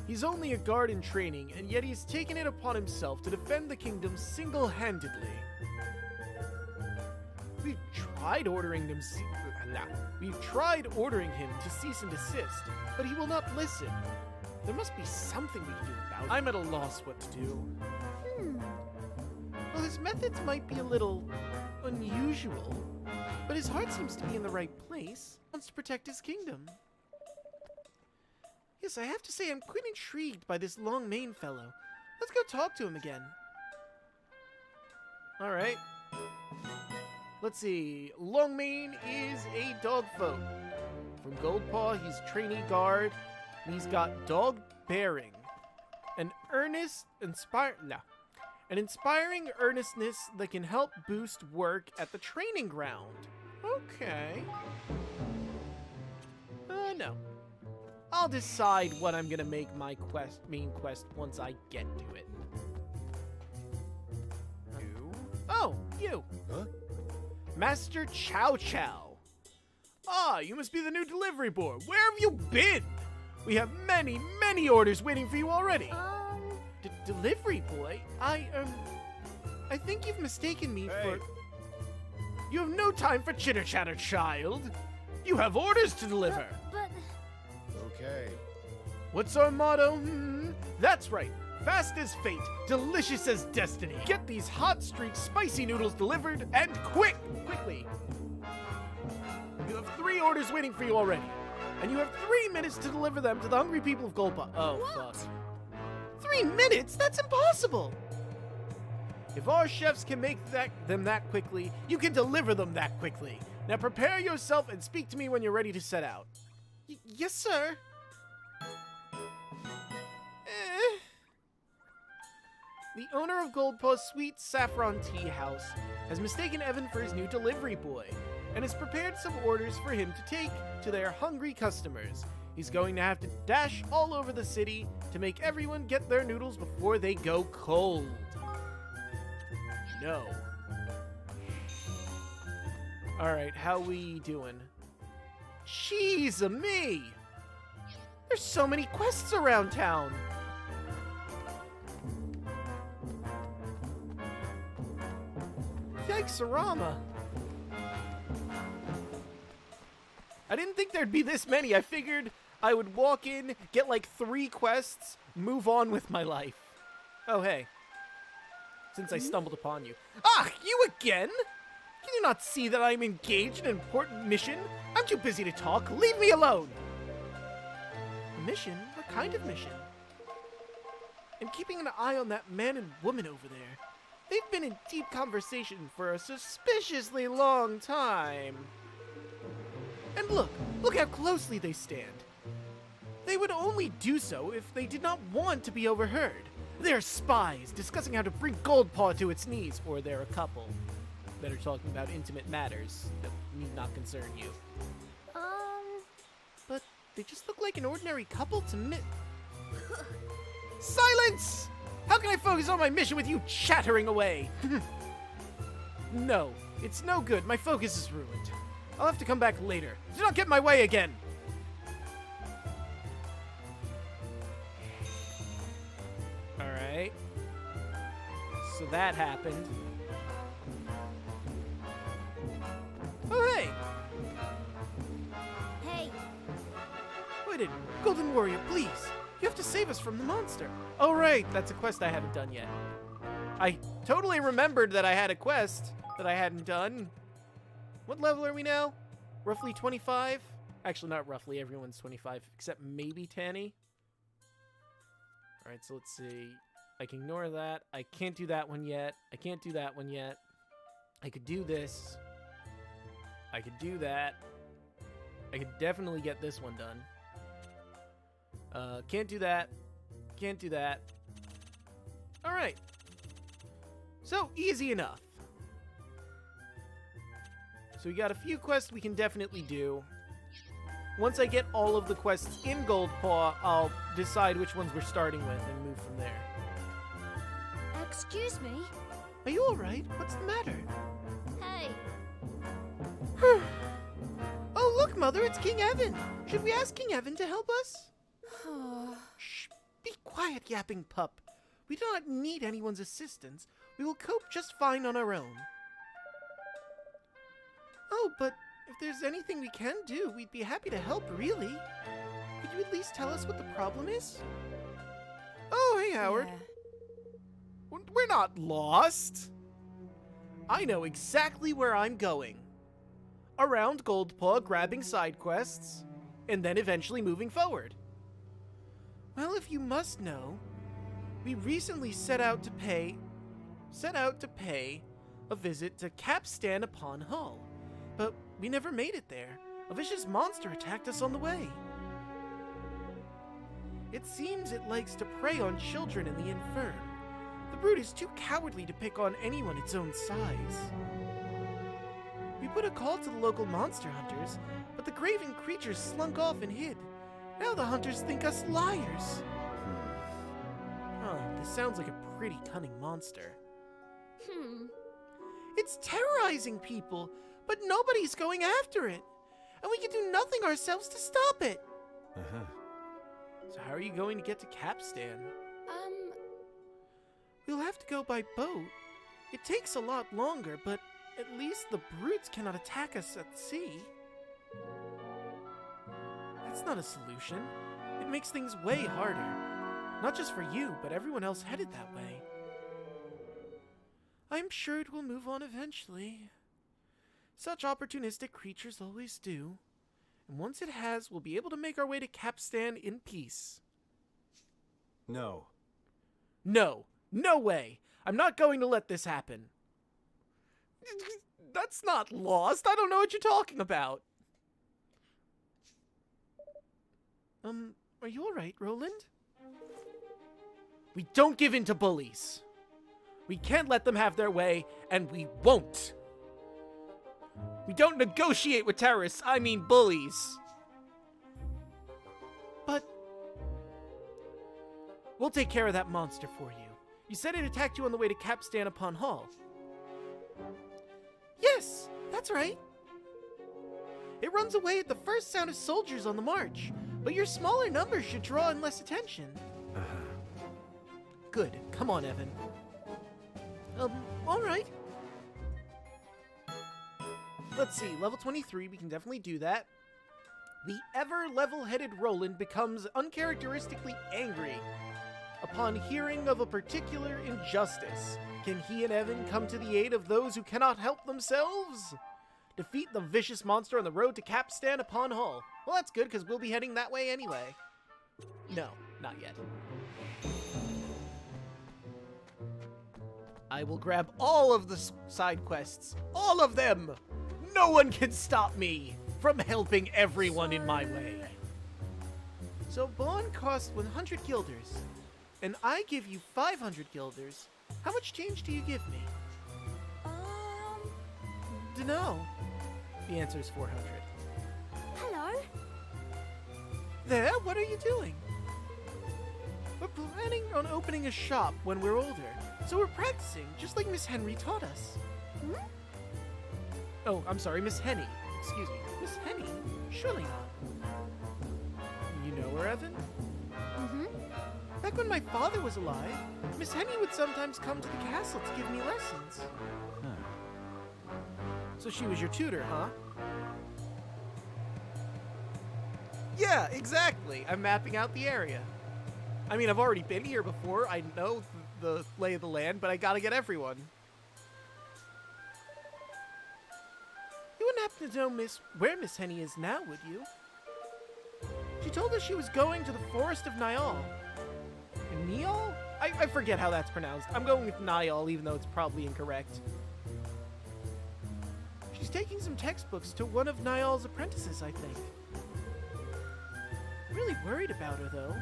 He's only a guard in training, and yet he's taken it upon himself to defend the kingdom single-handedly. We've tried ordering him to cease and desist, but he will not listen. There must be something we can do about it. I'm at a loss what to do. Well, his methods might be a little unusual, but his heart seems to be in the right place. He wants to protect his kingdom. Yes, I have to say I'm quite intrigued by this Longmane fellow. Let's go talk to him again. Alright. Let's see. Longmane is a dog folk. From Goldpaw, he's trainee guard. And he's got dog bearing. An inspiring earnestness that can help boost work at the training ground. Okay. No. I'll decide what I'm gonna make my main quest once I get to it. You? Oh, you. Huh? Master Chow Chow. Ah, you must be the new delivery boy. Where have you been? We have many, many orders waiting for you already. Delivery boy? I think you've mistaken me for... You have no time for chitter-chatter, child. You have orders to deliver. But Okay. What's our motto? That's right. Fast as fate, delicious as destiny. Get these hot streak spicy noodles delivered, and quickly. You have 3 orders waiting for you already, and you have 3 minutes to deliver them to the hungry people of Goldpaw. Oh, fuck. 3 minutes? That's impossible. If our chefs can make them that quickly, you can deliver them that quickly. Now prepare yourself and speak to me when you're ready to set out. Yes, sir. The owner of Goldpaw's Sweet Saffron Tea House has mistaken Evan for his new delivery boy and has prepared some orders for him to take to their hungry customers. He's going to have to dash all over the city to make everyone get their noodles before they go cold. No. Alright, how we doing? Jeez-a-me! There's so many quests around town! Yikes-a-rama! I didn't think there'd be this many. I figured I would walk in, get like 3 quests, move on with my life. Oh, hey. Since I stumbled upon you. Ah, you again? Can you not see that I'm engaged in an important mission? I'm too busy to talk. Leave me alone! A mission? What kind of mission? I'm keeping an eye on that man and woman over there. They've been in deep conversation for a suspiciously long time. And look how closely they stand. They would only do so if they did not want to be overheard. They're spies discussing how to bring Goldpaw to its knees, or they're a couple that are talking about intimate matters that need not concern you. But they just look like an ordinary couple to me. Silence! How can I focus on my mission with you chattering away? No, it's no good. My focus is ruined. I'll have to come back later. Do not get in my way again! Alright. So that happened. Oh, hey! Hey, Wait, Golden Warrior, please! You have to save us from the monster. Oh, right, that's a quest I haven't done yet. I totally remembered that I had a quest that I hadn't done. What level are we now? Roughly 25? Actually, not roughly. Everyone's 25, except maybe Tanny. Alright, so let's see. I can ignore that. I can't do that one yet. I can't do that one yet. I could do this. I could do that. I could definitely get this one done. Can't do that. Can't do that. Alright. So, easy enough. So we got a few quests we can definitely do. Once I get all of the quests in Goldpaw, I'll decide which ones we're starting with and move from there. excuse me? Are you alright? What's the matter? Hey, Oh, look, Mother, it's King Evan. Should we ask King Evan to help us? Shh, be quiet, yapping pup. We do not need anyone's assistance. We will cope just fine on our own. Oh, but if there's anything we can do, we'd be happy to help, really. Could you at least tell us what the problem is? Oh, hey, Howard. We're not lost. I know exactly where I'm going. Around Goldpaw, grabbing side quests, and then eventually moving forward. Well, if you must know, we recently set out to pay a visit to Capstan upon Hull, but we never made it there. A vicious monster attacked us on the way. It seems it likes to prey on children in the infirm. The brute is too cowardly to pick on anyone its own size. We put a call to the local monster hunters, but the craven creatures slunk off and hid. Now the hunters think us liars. Huh, this sounds like a pretty cunning monster. It's terrorizing people, but nobody's going after it. And we can do nothing ourselves to stop it. So how are you going to get to Capstan? We'll have to go by boat. It takes a lot longer, but at least the brutes cannot attack us at sea. That's not a solution. It makes things way harder. Not just for you, but everyone else headed that way. I'm sure it will move on eventually. Such opportunistic creatures always do. And once it has, we'll be able to make our way to Capstan in peace. No. No. No way! I'm not going to let this happen. That's not lost. I don't know what you're talking about. Are you alright, Roland? We don't give in to bullies. We can't let them have their way, and we won't. We don't negotiate with terrorists, I mean bullies. But we'll take care of that monster for you. You said it attacked you on the way to Capstan upon Hall. Yes, that's right. It runs away at the first sound of soldiers on the march, but your smaller numbers should draw in less attention. Good. Come on, Evan. All right. Let's see, level 23, we can definitely do that. The ever level-headed Roland becomes uncharacteristically angry upon hearing of a particular injustice. Can he and Evan come to the aid of those who cannot help themselves? Defeat the vicious monster on the road to Capstan upon Hall. Well, that's good, because we'll be heading that way anyway. No, not yet. I will grab all of the side quests. All of them! No one can stop me from helping everyone in my way. So bond costs 100 guilders, and I give you 500 guilders. How much change do you give me? Dunno. The answer is 400. Hello? There, what are you doing? We're planning on opening a shop when we're older, so we're practicing, just like Miss Henry taught us. Hmm? Oh, I'm sorry, Miss Henny. Excuse me. Miss Henny? Surely not. You know her, Evan? Mm-hmm. Back when my father was alive, Miss Henny would sometimes come to the castle to give me lessons. So she was your tutor, huh? Yeah, exactly. I'm mapping out the area. I mean, I've already been here before. I know the lay of the land, but I gotta get everyone. You wouldn't happen to know where Miss Henny is now, would you? She told us she was going to the forest of Niall. Niall? I forget how that's pronounced. I'm going with Niall, even though it's probably incorrect. She's taking some textbooks to one of Niall's apprentices, I think. Really worried about her, though.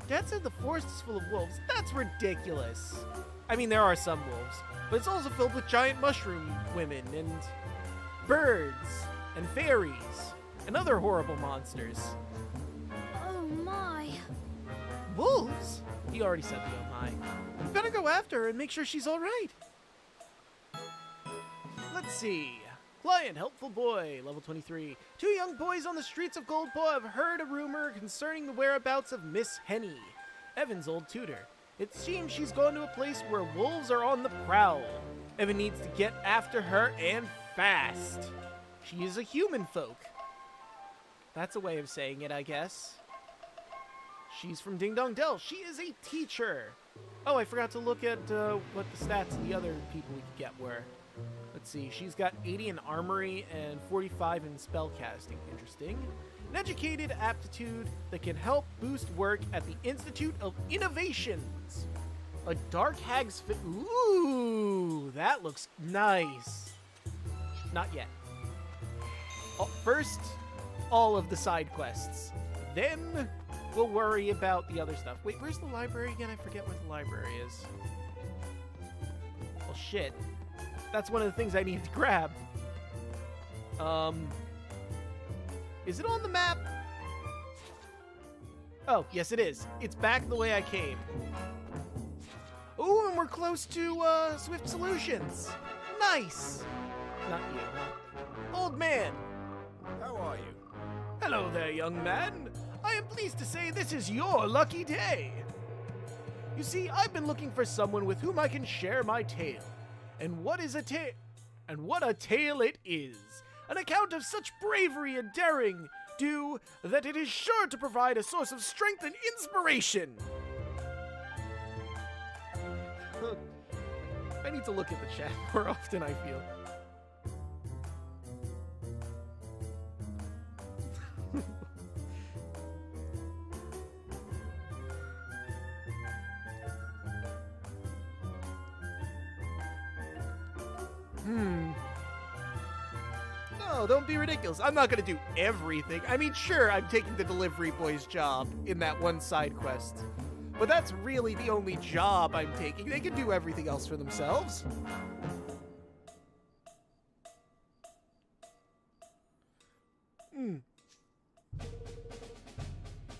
Dad said the forest is full of wolves. That's ridiculous. I mean, there are some wolves, but it's also filled with giant mushroom women and birds and fairies and other horrible monsters. Oh my. Wolves? He already said the oh my. We better go after her and make sure she's all right. Let's see. Client, helpful boy, level 23. 2 young boys on the streets of Goldpaw have heard a rumor concerning the whereabouts of Miss Henny, Evan's old tutor. It seems she's gone to a place where wolves are on the prowl. Evan needs to get after her and fast. She is a human folk. That's a way of saying it, I guess. She's from Ding Dong Dell. She is a teacher. Oh, I forgot to look at what the stats of the other people we could get were. Let's see, she's got 80 in armory and 45 in spellcasting. Interesting. An educated aptitude that can help boost work at the Institute of Innovations. A dark hag's fit. Ooh, that looks nice. Not yet. First, all of the side quests. Then we'll worry about the other stuff. Wait, where's the library again? I forget where the library is. Well, shit. That's one of the things I need to grab. Is it on the map? Oh, yes it is. It's back the way I came. Ooh, and we're close to, Swift Solutions. Nice! Not you, huh? Old man! How are you? Hello there, young man. I am pleased to say this is your lucky day. You see, I've been looking for someone with whom I can share my tale. And what is a tale? And what a tale it is! An account of such bravery and daring do that it is sure to provide a source of strength and inspiration. I need to look at the chat more often, I feel. No, don't be ridiculous. I'm not gonna do everything. I mean, sure, I'm taking the delivery boy's job in that one side quest. But that's really the only job I'm taking. They can do everything else for themselves.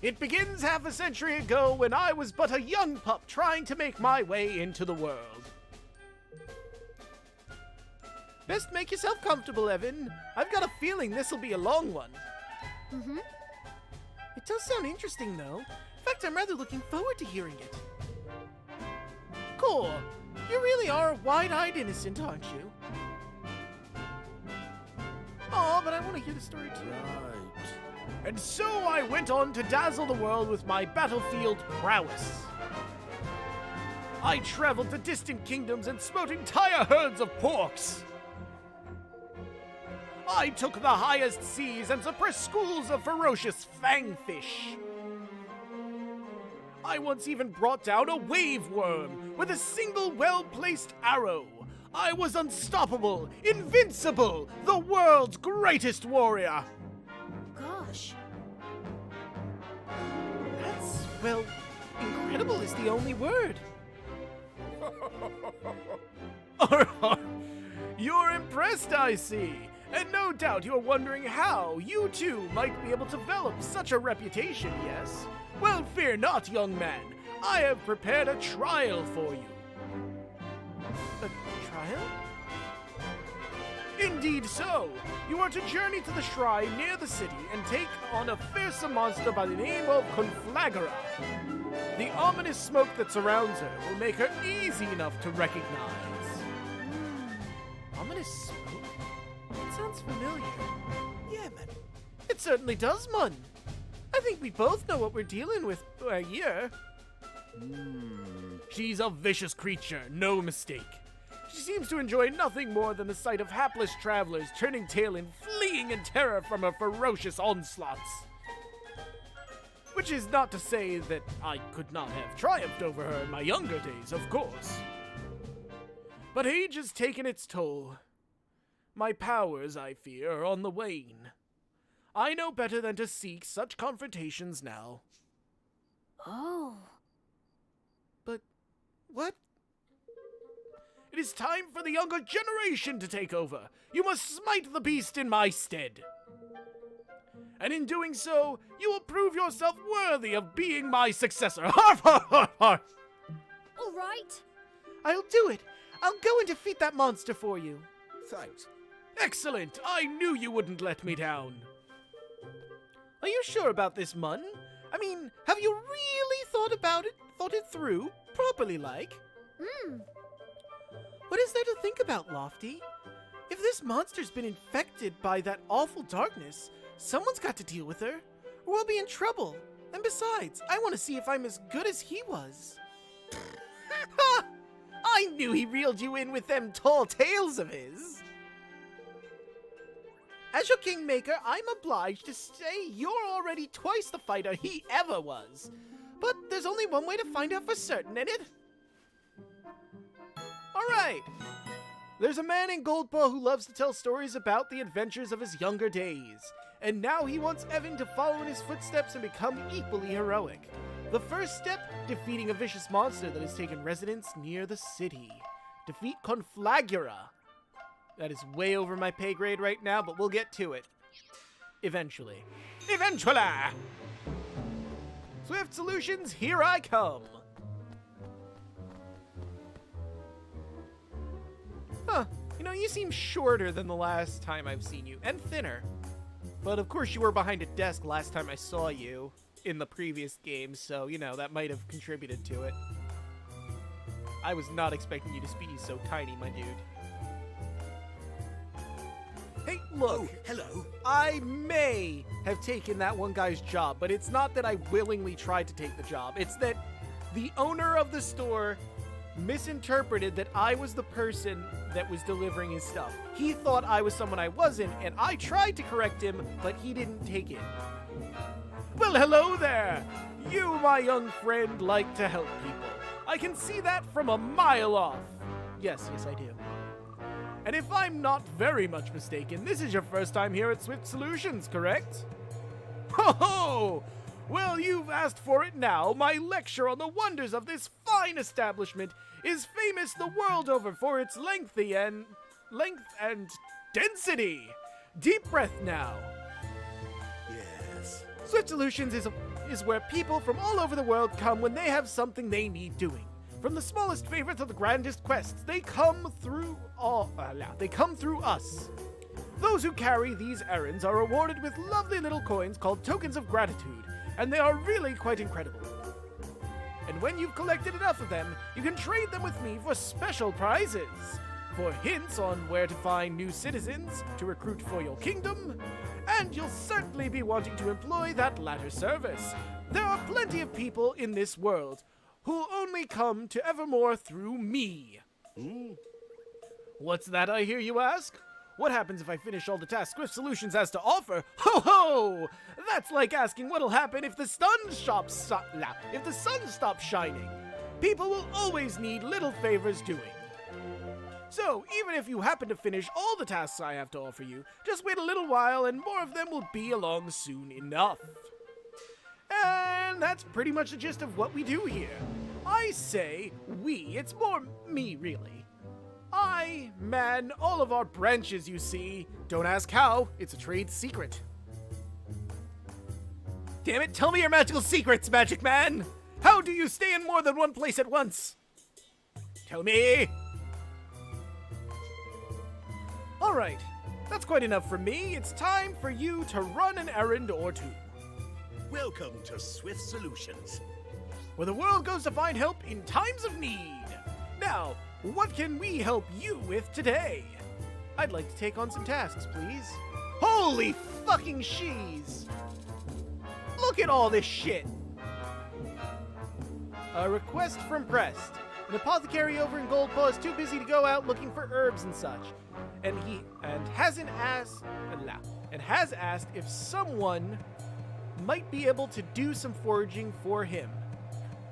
It begins half a century ago when I was but a young pup trying to make my way into the world. Best make yourself comfortable, Evan. I've got a feeling this'll be a long one. Mm-hmm. It does sound interesting, though. In fact, I'm rather looking forward to hearing it. Cool. You really are a wide-eyed innocent, aren't you? Oh, but I want to hear the story too. Right. And so I went on to dazzle the world with my battlefield prowess. I traveled to distant kingdoms and smote entire herds of porks. I took the highest seas and suppressed schools of ferocious fangfish. I once even brought down a wave worm with a single well-placed arrow. I was unstoppable, invincible, the world's greatest warrior. Gosh. That's, well, incredible is the only word. You're impressed, I see. And no doubt you're wondering how you too might be able to develop such a reputation, yes? Well, fear not, young man. I have prepared a trial for you. A trial? Indeed so. You are to journey to the shrine near the city and take on a fearsome monster by the name of Conflagora. The ominous smoke that surrounds her will make her easy enough to recognize. Ominous smoke? That sounds familiar. Yeah, man. It certainly does, Mun. I think we both know what we're dealing with here. She's a vicious creature, no mistake. She seems to enjoy nothing more than the sight of hapless travelers turning tail and fleeing in terror from her ferocious onslaughts. Which is not to say that I could not have triumphed over her in my younger days, of course. But age has taken its toll. My powers, I fear, are on the wane. I know better than to seek such confrontations now. Oh. But what? It is time for the younger generation to take over. You must smite the beast in my stead. And in doing so, you will prove yourself worthy of being my successor. Harf, harf, harf, harf. All right. I'll do it. I'll go and defeat that monster for you. Thanks. Excellent. I knew you wouldn't let me down. Are you sure about this, Mun? I mean, have you really thought it through, properly like? What is there to think about, Lofty? If this monster's been infected by that awful darkness, someone's got to deal with her, or we'll be in trouble. And besides, I want to see if I'm as good as he was. Ha! I knew he reeled you in with them tall tales of his. As your kingmaker, I'm obliged to say you're already twice the fighter he ever was. But there's only one way to find out for certain, ain't it? Alright. There's a man in Goldpaw who loves to tell stories about the adventures of his younger days. And now he wants Evan to follow in his footsteps and become equally heroic. The first step, defeating a vicious monster that has taken residence near the city. Defeat Conflagora. That is way over my pay grade right now, but we'll get to it. Eventually. Eventually! Swift Solutions, here I come! Huh, you know, you seem shorter than the last time I've seen you, and thinner. But of course you were behind a desk last time I saw you in the previous game, so, you know, that might have contributed to it. I was not expecting you to be so tiny, my dude. Hey, look. Oh, hello. I may have taken that one guy's job, but it's not that I willingly tried to take the job. It's that the owner of the store misinterpreted that I was the person that was delivering his stuff. He thought I was someone I wasn't, and I tried to correct him, but he didn't take it. Well, hello there! You, my young friend, like to help people. I can see that from a mile off. Yes, I do. And if I'm not very much mistaken, this is your first time here at Swift Solutions, correct? Ho ho! Well, you've asked for it now. My lecture on the wonders of this fine establishment is famous the world over for its length and density. Deep breath now. Yes. Swift Solutions is where people from all over the world come when they have something they need doing. From the smallest favor to the grandest quests, they come through us. Those who carry these errands are rewarded with lovely little coins called tokens of gratitude, and they are really quite incredible. And when you've collected enough of them, you can trade them with me for special prizes. For hints on where to find new citizens to recruit for your kingdom, and you'll certainly be wanting to employ that latter service. There are plenty of people in this world who'll only come to Evermore through me. What's that I hear you ask? What happens if I finish all the tasks Swift Solutions has to offer? Ho ho! That's like asking what'll happen if the sun stops shining. People will always need little favors doing. So, even if you happen to finish all the tasks I have to offer you, just wait a little while and more of them will be along soon enough. And that's pretty much the gist of what we do here. I say we, it's more me really. I man all of our branches, you see. Don't ask how, it's a trade secret. Damn it, tell me your magical secrets, Magic Man! How do you stay in more than one place at once? Tell me! Alright, that's quite enough for me. It's time for you to run an errand or two. Welcome to Swift Solutions. Where the world goes to find help in times of need. Now, what can we help you with today? I'd like to take on some tasks, please. Holy fucking shees! Look at all this shit! A request from Prest. An apothecary over in Goldpaw is too busy to go out looking for herbs and such. And has asked if someone might be able to do some foraging for him.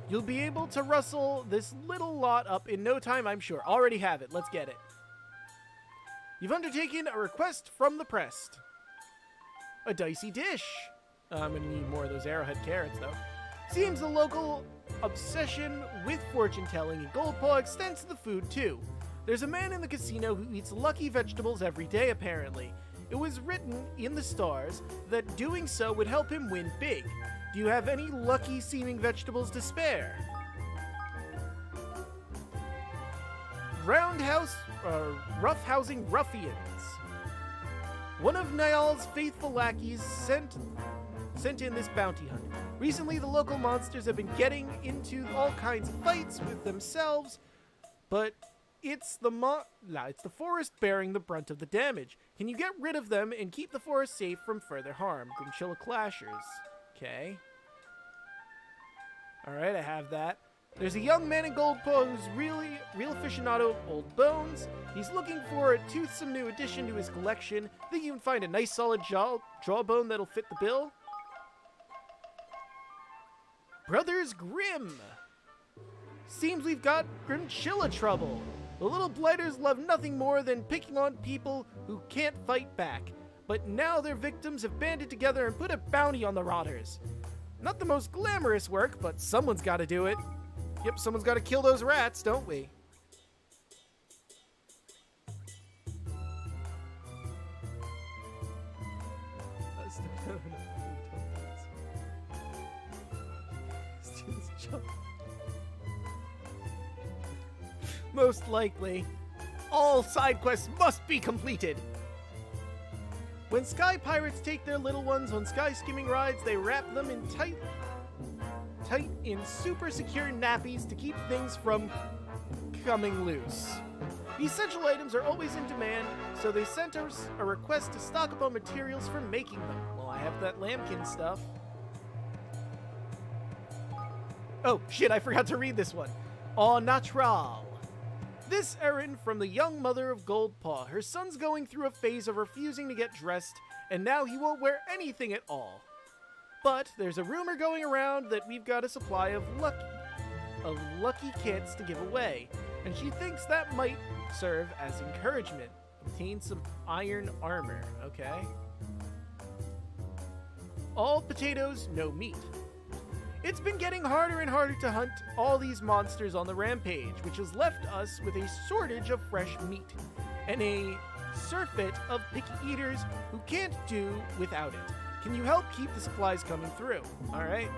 You'll be able to rustle this little lot up in no time, I'm sure. Already have it. Let's get it. You've undertaken a request from the Prest. A dicey dish. I'm gonna need more of those arrowhead carrots, though. Seems the local obsession with fortune-telling in Goldpaw extends to the food, too. There's a man in the casino who eats lucky vegetables every day, apparently. It was written in the stars that doing so would help him win big. Do you have any lucky-seeming vegetables to spare? Roughhousing ruffians. One of Niall's faithful lackeys sent in this bounty hunt. Recently, the local monsters have been getting into all kinds of fights with themselves, but it's the forest bearing the brunt of the damage. Can you get rid of them and keep the forest safe from further harm? Grimchilla Clashers. Okay. Alright, I have that. There's a young man in Goldpaw who's real aficionado of old bones. He's looking for a toothsome new addition to his collection. Think you can find a nice solid jawbone that'll fit the bill? Brothers Grimm. Seems we've got Grimchilla trouble. The little blighters love nothing more than picking on people who can't fight back. But now their victims have banded together and put a bounty on the rotters. Not the most glamorous work, but someone's got to do it. Yep, someone's got to kill those rats, don't we? Most likely. All side quests must be completed. When sky pirates take their little ones on sky skimming rides, they wrap them in tight in super secure nappies to keep things from coming loose. The essential items are always in demand, so they sent us a request to stock up on materials for making them. Well, I have that lambkin stuff. Oh, shit, I forgot to read this one. Au natural. This errand from the young mother of Goldpaw. Her son's going through a phase of refusing to get dressed, and now he won't wear anything at all. But there's a rumor going around that we've got a supply of lucky kits to give away, and she thinks that might serve as encouragement. Obtain some iron armor. Okay. All potatoes, no meat. It's been getting harder and harder to hunt all these monsters on the rampage, which has left us with a shortage of fresh meat and a surfeit of picky eaters who can't do without it. Can you help keep the supplies coming through? All right.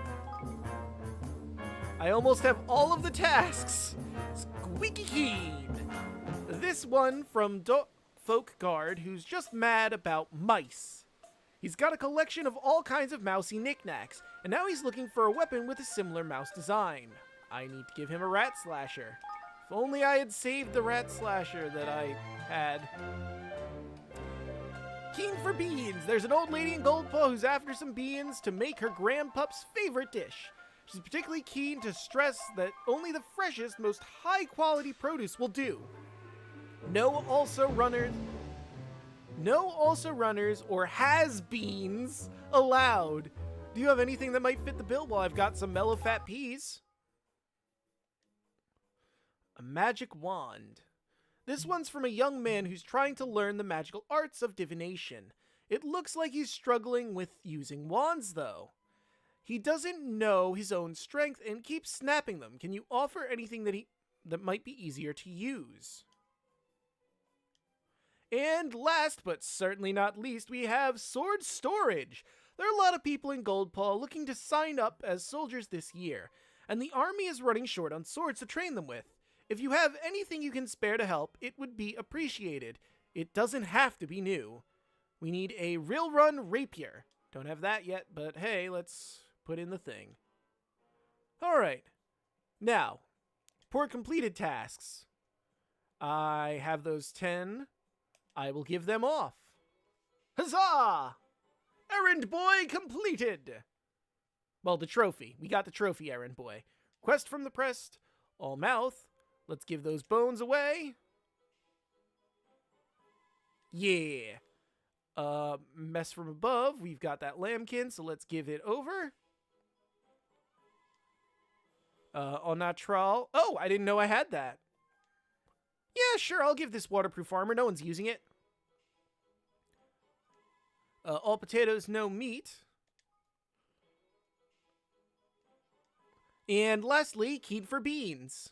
I almost have all of the tasks. Squeaky keen. This one from Folk Guard, who's just mad about mice. He's got a collection of all kinds of mousy knickknacks, and now he's looking for a weapon with a similar mouse design. I need to give him a rat slasher. If only I had saved the rat slasher that I had. Keen for beans. There's an old lady in Goldpaw who's after some beans to make her grandpup's favorite dish. She's particularly keen to stress that only the freshest, most high-quality produce will do. No also runners or has-beens allowed. Do you have anything that might fit the bill? Well, I've got some mellow fat peas. A magic wand. This one's from a young man who's trying to learn the magical arts of divination. It looks like he's struggling with using wands, though. He doesn't know his own strength and keeps snapping them. Can you offer anything that might be easier to use? And last, but certainly not least, we have sword storage. There are a lot of people in Goldpaw looking to sign up as soldiers this year, and the army is running short on swords to train them with. If you have anything you can spare to help, it would be appreciated. It doesn't have to be new. We need a real run rapier. Don't have that yet, but hey, let's put in the thing. Alright. Now, for completed tasks. I have those 10. I will give them off. Huzzah! Errand boy completed! Well, the trophy. We got the trophy, errand boy. Quest from the pressed. All mouth. Let's give those bones away. Yeah. Mess from above. We've got that lambkin, so let's give it over. Au natural. Oh, I didn't know I had that. Yeah, sure, I'll give this waterproof armor. No one's using it. All potatoes, no meat. And lastly, keen for beans.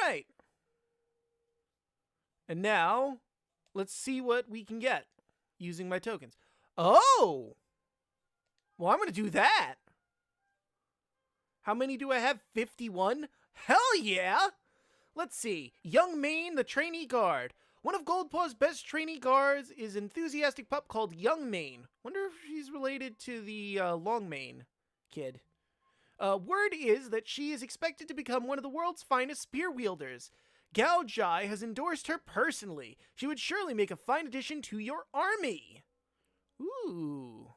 Alright. And now, let's see what we can get using my tokens. Oh! Well, I'm going to do that. How many do I have? 51? Hell yeah! Let's see. Young Mane, the trainee guard. One of Goldpaw's best trainee guards is an enthusiastic pup called Young Mane. Wonder if she's related to the Longmane kid. Word is that she is expected to become one of the world's finest spear wielders. Gao Jai has endorsed her personally. She would surely make a fine addition to your army. Ooh.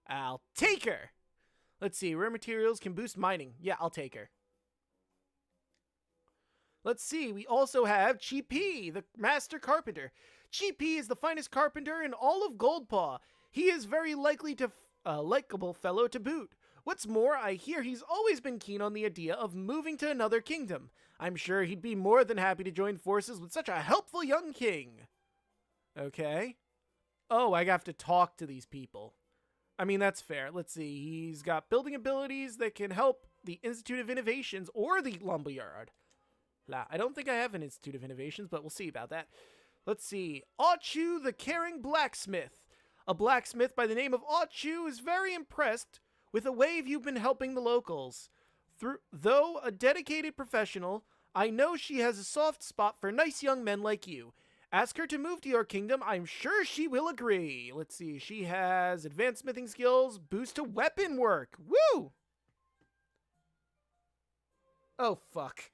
I'll take her. Let's see. Rare materials can boost mining. Yeah, I'll take her. Let's see, we also have Chi-Pi, the master carpenter. Chi-Pi is the finest carpenter in all of Goldpaw. He is very likely to likable fellow to boot. What's more, I hear he's always been keen on the idea of moving to another kingdom. I'm sure he'd be more than happy to join forces with such a helpful young king. Okay. Oh, I have to talk to these people. I mean, that's fair. Let's see, he's got building abilities that can help the Institute of Innovations or the Lumberyard. I don't think I have an Institute of Innovations, but we'll see about that. Let's see. Achu the Caring Blacksmith. A blacksmith by the name of Achu is very impressed with the way you've been helping the locals. Though a dedicated professional, I know she has a soft spot for nice young men like you. Ask her to move to your kingdom. I'm sure she will agree. Let's see. She has advanced smithing skills, boost to weapon work. Woo! Oh, fuck.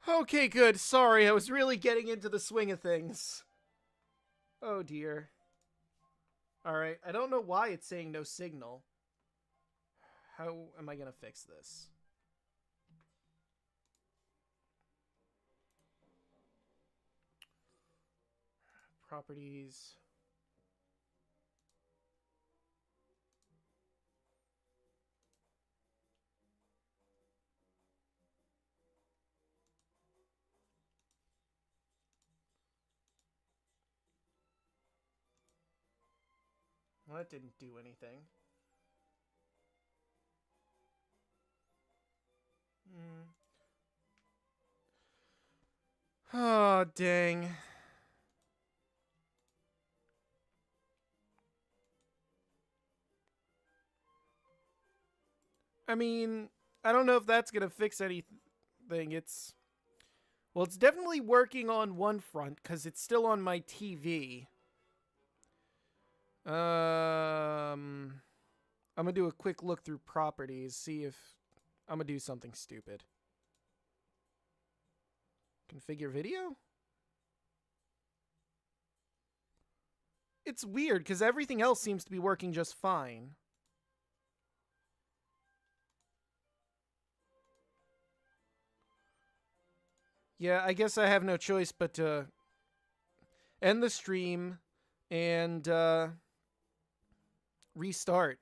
Okay, good. Sorry, I was really getting into the swing of things. Oh dear. Alright, I don't know why it's saying no signal. How am I gonna fix this? Properties. Well, that didn't do anything. Oh, dang. I mean, I don't know if that's gonna fix anything. Well, it's definitely working on one front, because it's still on my TV. I'm gonna do a quick look through properties, see if I'm gonna do something stupid. Configure video? It's weird, because everything else seems to be working just fine. Yeah, I guess I have no choice but to end the stream and restart.